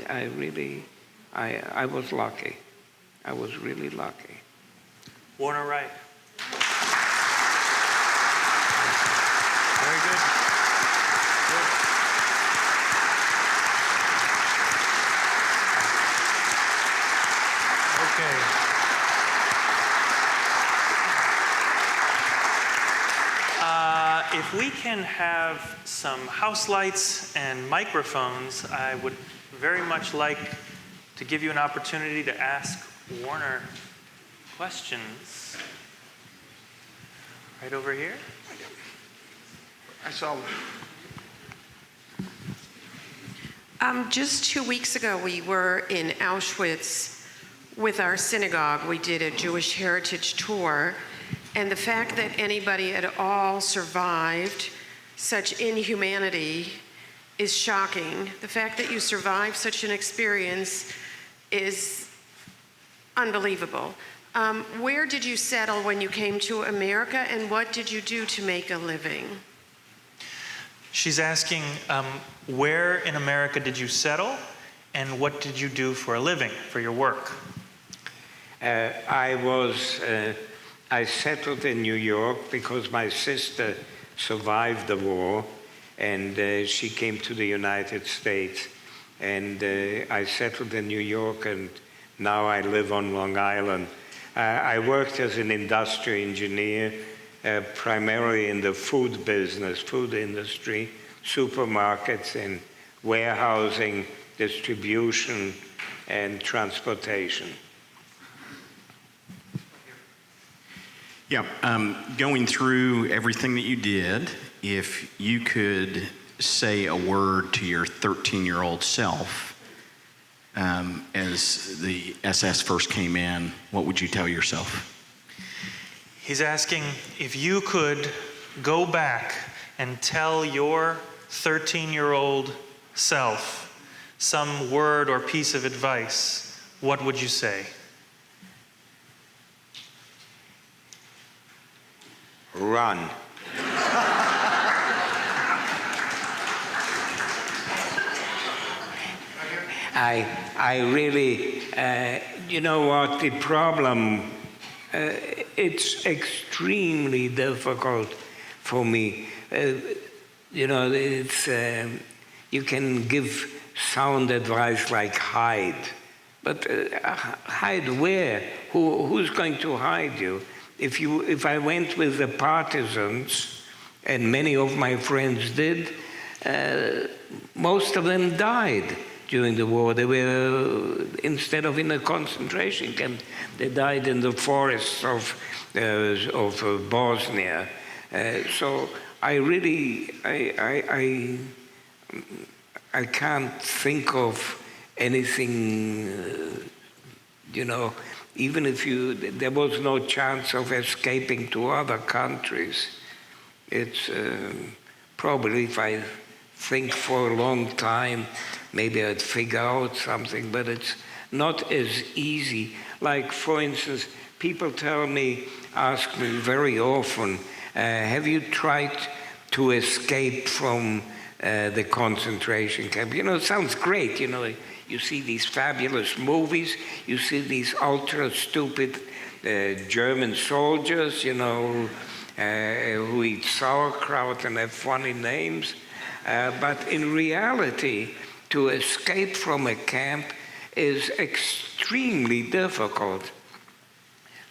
was lucky. I was really lucky. Werner Reich. Very good. Good. Okay. If we can have some house lights and microphones, I would very much like to give you an opportunity to ask Werner questions. Right over here. I saw. Just 2 weeks ago, we were in Auschwitz with our synagogue. We did a Jewish heritage tour. And the fact that anybody at all survived such inhumanity is shocking. The fact that you survived such an experience is unbelievable. Where did you settle when you came to America, and what did you do to make a living? She's asking, where in America did you settle, and what did you do for a living, for your work? I settled in New York because my sister survived the war, and she came to the United States. And I settled in New York, and now I live on Long Island. I worked as an industrial engineer, primarily in the food business, food industry, supermarkets, and warehousing, distribution, and transportation. Yeah, going through everything that you did, if you could say a word to your 13-year-old self as the SS first came in, what would you tell yourself? He's asking if you could go back and tell your 13-year-old self some word or piece of advice, what would you say? Run. I really, you know what, the problem, it's extremely difficult for me. You know, it's, you can give sound advice like hide, but hide where? Who's going to hide you? If I went with the partisans, and many of my friends did, most of them died during the war. They were, instead of in a concentration camp, they died in the forests of Bosnia. So I really, I can't think of anything, you know, even if there was no chance of escaping to other countries. It's probably, if I think for a long time, maybe I'd figure out something, but it's not as easy. Like, for instance, people ask me very often, have you tried to escape from the concentration camp? You know, it sounds great, you know, you see these fabulous movies, you see these ultra-stupid German soldiers, you know, who eat sauerkraut and have funny names. But in reality, to escape from a camp is extremely difficult.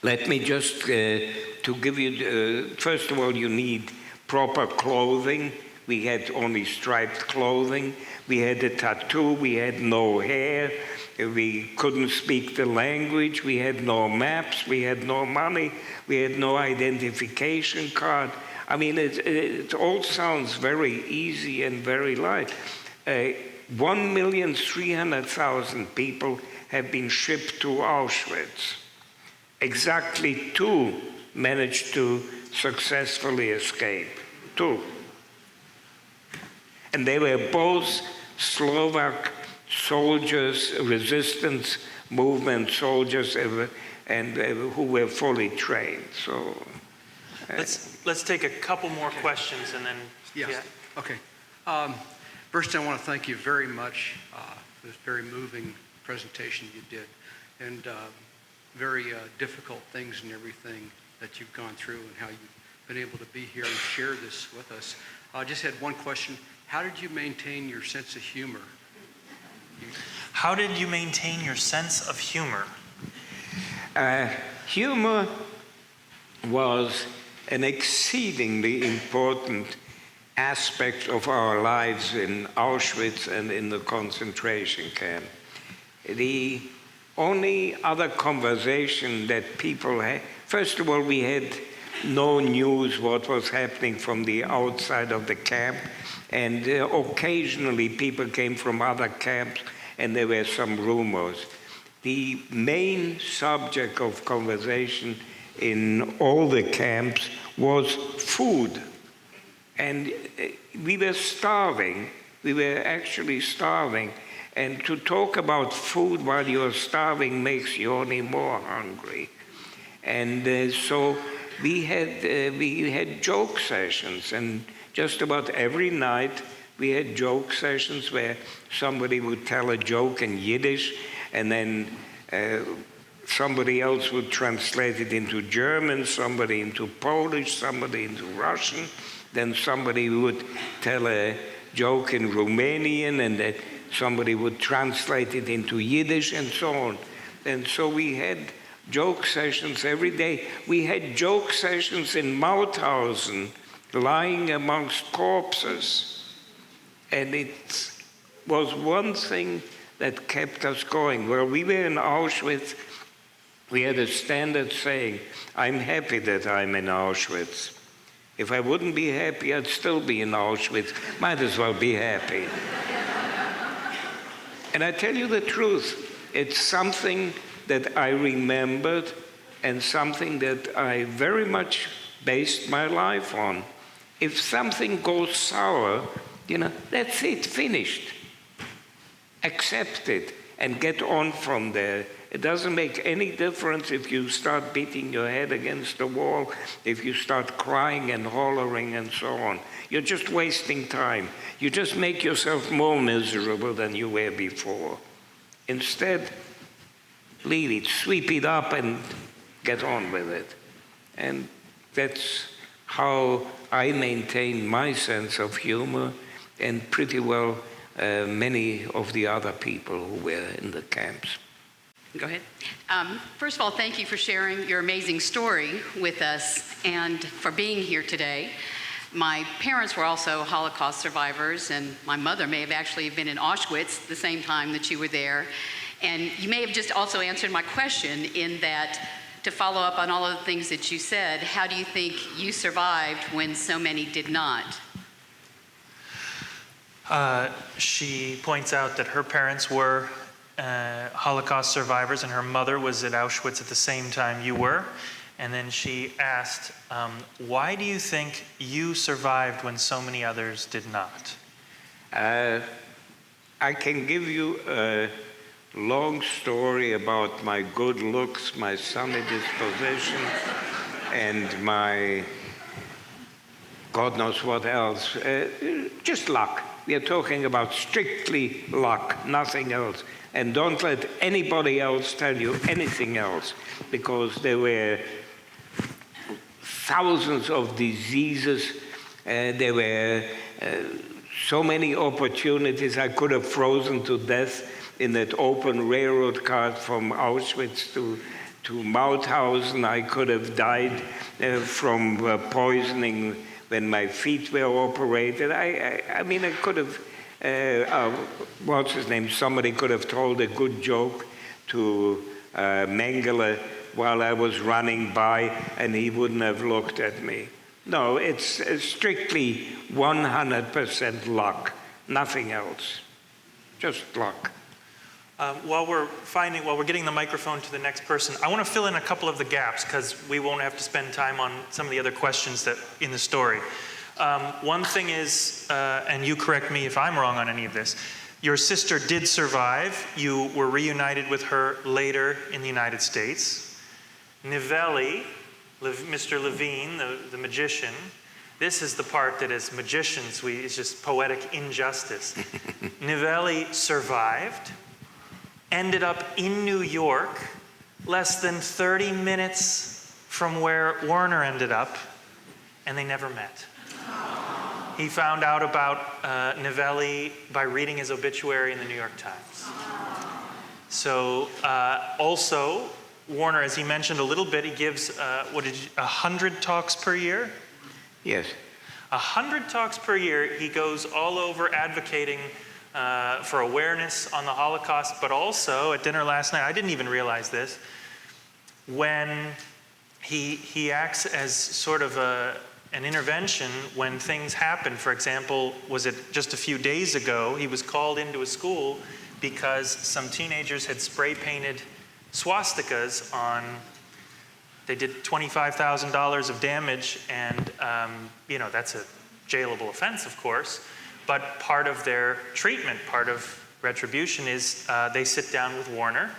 Let me just, to give you, first of all, you need proper clothing. We had only striped clothing. We had a tattoo. We had no hair. We couldn't speak the language. We had no maps. We had no money. We had no identification card. I mean, it all sounds very easy and very light. 1,300,000 people have been shipped to Auschwitz. Exactly 2 managed to successfully escape. 2. And they were both Slovak soldiers, resistance movement soldiers, and who were fully trained. So let's take a couple more questions and then. Yes. Yeah. Okay. First, I want to thank you very much for this very moving presentation you did, and very difficult things and everything that you've gone through, and how you've been able to be here and share this with us. I just had one question. How did you maintain your sense of humor? How did you maintain your sense of humor? Humor was an exceedingly important aspect of our lives in Auschwitz and in the concentration camp. The only other conversation that people had, first of all, we had no news what was happening from the outside of the camp, and occasionally people came from other camps and there were some rumors. The main subject of conversation in all the camps was food. And we were starving. We were actually starving. And to talk about food while you're starving makes you only more hungry. And so we had joke sessions, and just about every night we had joke sessions where somebody would tell a joke in Yiddish, and then somebody else would translate it into German, somebody into Polish, somebody into Russian, then somebody would tell a joke in Romanian, and then somebody would translate it into Yiddish, and so on. And so we had joke sessions every day. We had joke sessions in Mauthausen, lying amongst corpses. And it was one thing that kept us going. While we were in Auschwitz, we had a standard saying, "I'm happy that I'm in Auschwitz. If I wouldn't be happy, I'd still be in Auschwitz. Might as well be happy." And I tell you the truth, it's something that I remembered and something that I very much based my life on. If something goes sour, that's it, finished. Accept it and get on from there. It doesn't make any difference if you start beating your head against the wall, if you start crying and hollering and so on. You're just wasting time. You just make yourself more miserable than you were before. Instead, leave it, sweep it up and get on with it. And that's how I maintain my sense of humor, and pretty well many of the other people who were in the camps. Go ahead. First of all, thank you for sharing your amazing story with us and for being here today. My parents were also Holocaust survivors, and my mother may have actually been in Auschwitz the same time that you were there. And you may have just also answered my question in that, to follow up on all of the things that you said, how do you think you survived when so many did not? She points out that her parents were Holocaust survivors, and her mother was at Auschwitz at the same time you were. And then she asked, why do you think you survived when so many others did not? I can give you a long story about my good looks, my sunny disposition, and my God knows what else. Just luck. We are talking about strictly luck, nothing else. And don't let anybody else tell you anything else, because there were thousands of diseases. There were so many opportunities. I could have frozen to death in that open railroad car from Auschwitz to Mauthausen. I could have died from poisoning when my feet were operated. I mean, I could have, what's his name? Somebody could have told a good joke to Mengele while I was running by, and he wouldn't have looked at me. No, it's strictly 100% luck, nothing else, just luck. While we're getting the microphone to the next person, I want to fill in a couple of the gaps because we won't have to spend time on some of the other questions that in the story. One thing is, and you correct me if I'm wrong on any of this, your sister did survive. You were reunited with her later in the United States. Nivelli, Mr. Levine, the magician, this is the part that as magicians, it's just poetic injustice. Nivelli survived, ended up in New York, less than 30 minutes from where Werner ended up, and they never met. He found out about Nivelli by reading his obituary in the New York Times. So also, Werner, as he mentioned a little bit, he gives, 100 talks per year? Yes. 100 talks per year. He goes all over advocating for awareness on the Holocaust, but also at dinner last night, I didn't even realize this, when he acts as sort of an intervention when things happen. For example, was it just a few days ago, he was called into a school because some teenagers had spray painted swastikas on, they did $25,000 of damage, and that's a jailable offense, of course, but part of their treatment, part of retribution is they sit down with Werner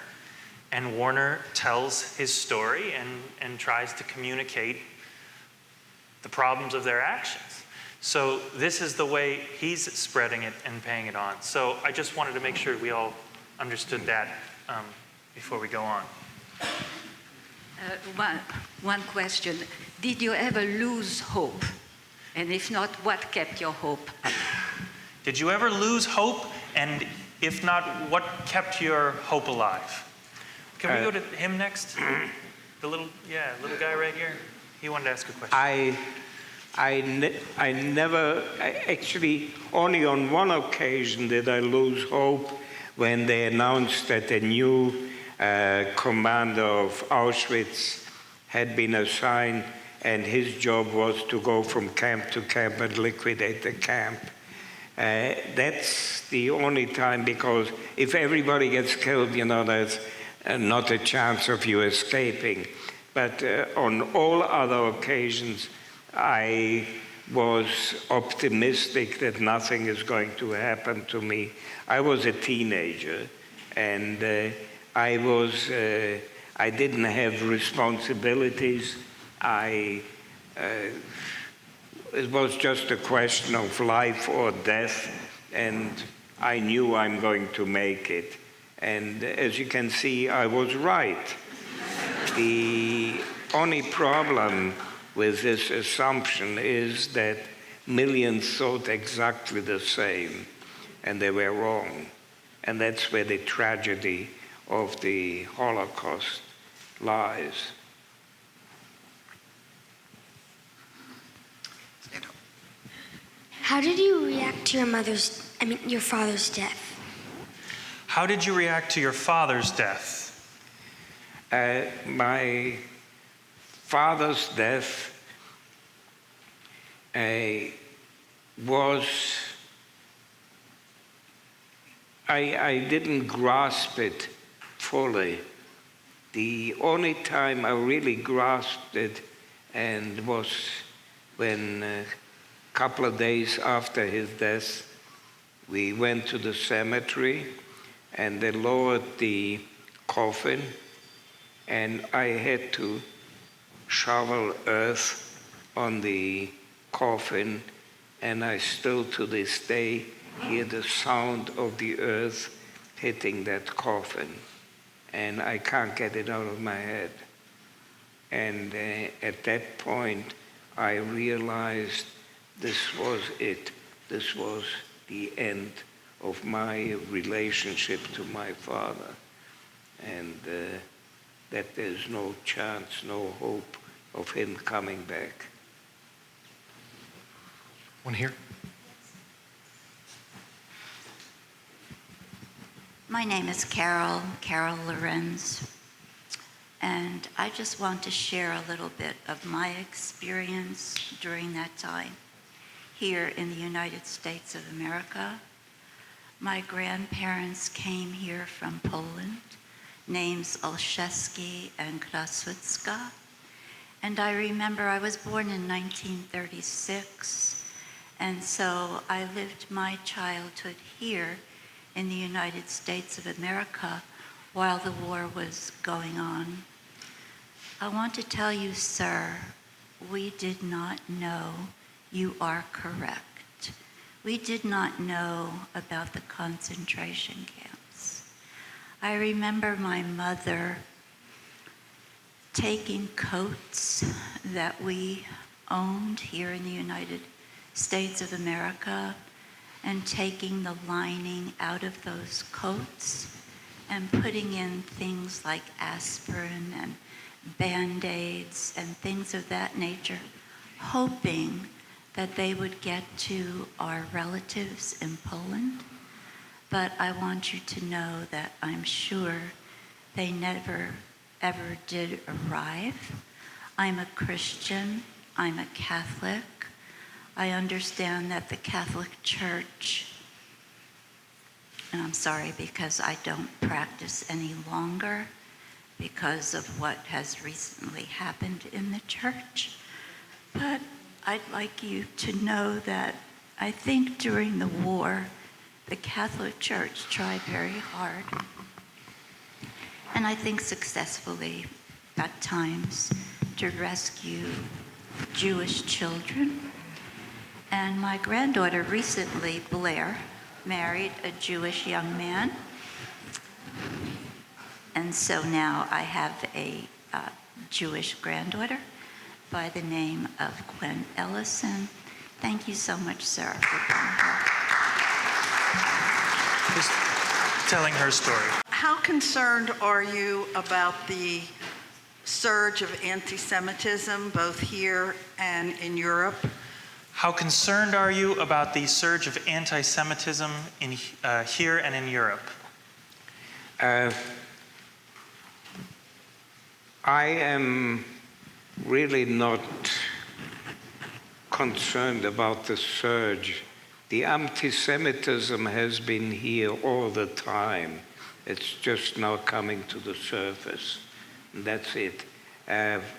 and Werner tells his story and tries to communicate the problems of their actions. So this is the way he's spreading it and paying it on. So I just wanted to make sure we all understood that before we go on. One question. Did you ever lose hope? And if not, what kept your hope up? Did you ever lose hope? And if not, what kept your hope alive? Can we go to him next? The little guy right here. He wanted to ask a question. Actually, only on one occasion did I lose hope when they announced that a new commander of Auschwitz had been assigned, and his job was to go from camp to camp and liquidate the camp. That's the only time, because if everybody gets killed, there's not a chance of you escaping. But on all other occasions, I was optimistic that nothing is going to happen to me. I was a teenager, and I didn't have responsibilities. It was just a question of life or death, and I knew I'm going to make it. And as you can see, I was right. The only problem with this assumption is that millions thought exactly the same, and they were wrong. And that's where the tragedy of the Holocaust lies. How did you react to your father's death? How did you react to your father's death? My father's death was, I didn't grasp it fully. The only time I really grasped it and was when a couple of days after his death, we went to the cemetery and they lowered the coffin, and I had to shovel earth on the coffin, and I still to this day hear the sound of the earth hitting that coffin, and I can't get it out of my head. And at that point, I realized this was it. This was the end of my relationship to my father, and that there's no chance, no hope of him coming back. One here. My name is Carol Lorenz, and I just want to share a little bit of my experience during that time here in the United States of America. My grandparents came here from Poland, names Olszewski and Kraswicka, and I remember I was born in 1936, and so I lived my childhood here in the United States of America while the war was going on. I want to tell you, sir, we did not know. You are correct. We did not know about the concentration camps. I remember my mother taking coats that we owned here in the United States of America and taking the lining out of those coats and putting in things like aspirin and Band-Aids and things of that nature, hoping that they would get to our relatives in Poland. But I want you to know that I'm sure they never, ever did arrive. I'm a Christian. I'm a Catholic. I understand that the Catholic Church, and I'm sorry because I don't practice any longer because of what has recently happened in the church, but I'd like you to know that I think during the war, the Catholic Church tried very hard. and I think successfully at times, to rescue Jewish children. And my granddaughter recently, Blair, married a Jewish young man. And so now I have a Jewish granddaughter by the name of Gwen Ellison. Thank you so much, sir, for being here. Just telling her story. How concerned are you about the surge of anti-Semitism, both here and in Europe? How concerned are you about the surge of anti-Semitism here and in Europe? I am really not concerned about the surge. The anti-Semitism has been here all the time. It's just now coming to the surface. And that's it.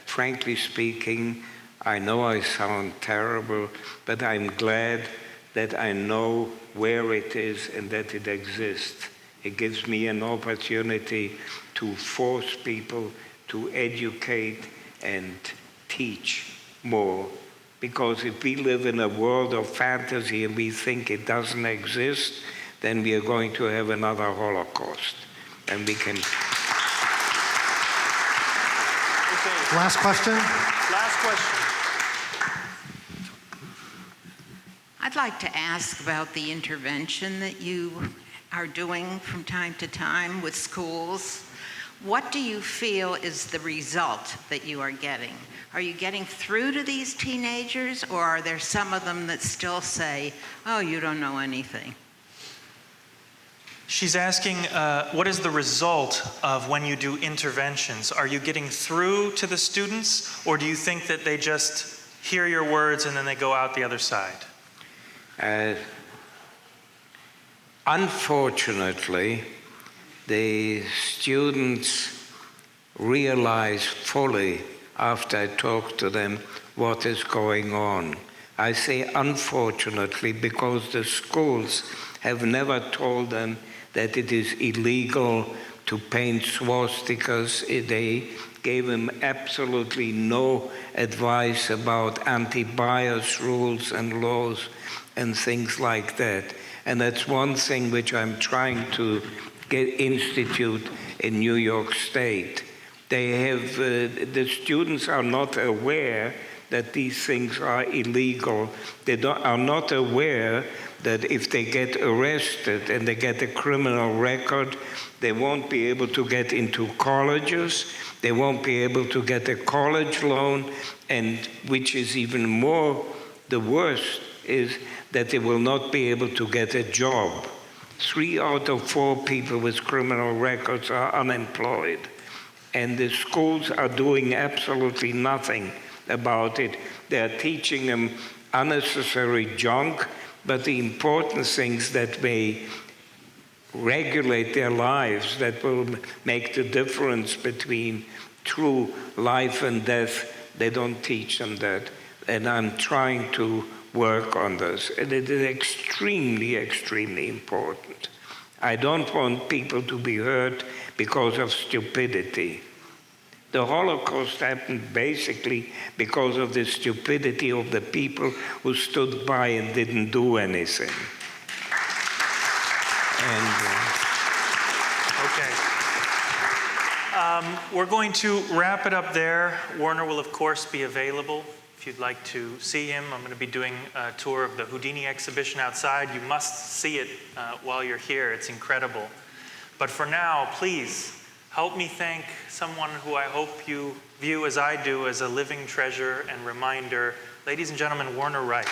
Frankly speaking, I know I sound terrible, but I'm glad that I know where it is and that it exists. It gives me an opportunity to force people to educate and teach more. Because if we live in a world of fantasy and we think it doesn't exist, then we are going to have another Holocaust. And we can... Okay. Last question. Last question. I'd like to ask about the intervention that you are doing from time to time with schools. What do you feel is the result that you are getting? Are you getting through to these teenagers, or are there some of them that still say, oh, you don't know anything? She's asking, what is the result of when you do interventions? Are you getting through to the students, or do you think that they just hear your words and then they go out the other side? Unfortunately, the students realize fully after I talk to them what is going on. I say unfortunately because the schools have never told them that it is illegal to paint swastikas. They gave them absolutely no advice about anti-bias rules and laws and things like that. And that's one thing which I'm trying to institute in New York State. They have, the students are not aware that these things are illegal. They are not aware that if they get arrested and they get a criminal record, they won't be able to get into colleges, they won't be able to get a college loan, and which is even more, the worst is that they will not be able to get a job. 3 out of 4 people with criminal records are unemployed. And the schools are doing absolutely nothing about it. They're teaching them unnecessary junk, but the important things that may regulate their lives, that will make the difference between true life and death, they don't teach them that. And I'm trying to work on this. And it is extremely, extremely important. I don't want people to be hurt because of stupidity. The Holocaust happened basically because of the stupidity of the people who stood by and didn't do anything. Okay. We're going to wrap it up there. Werner will, of course, be available. If you'd like to see him, I'm going to be doing a tour of the Houdini exhibition outside. You must see it while you're here. It's incredible. But for now, please help me thank someone who I hope you view as I do as a living treasure and reminder. Ladies and gentlemen, Werner Reich.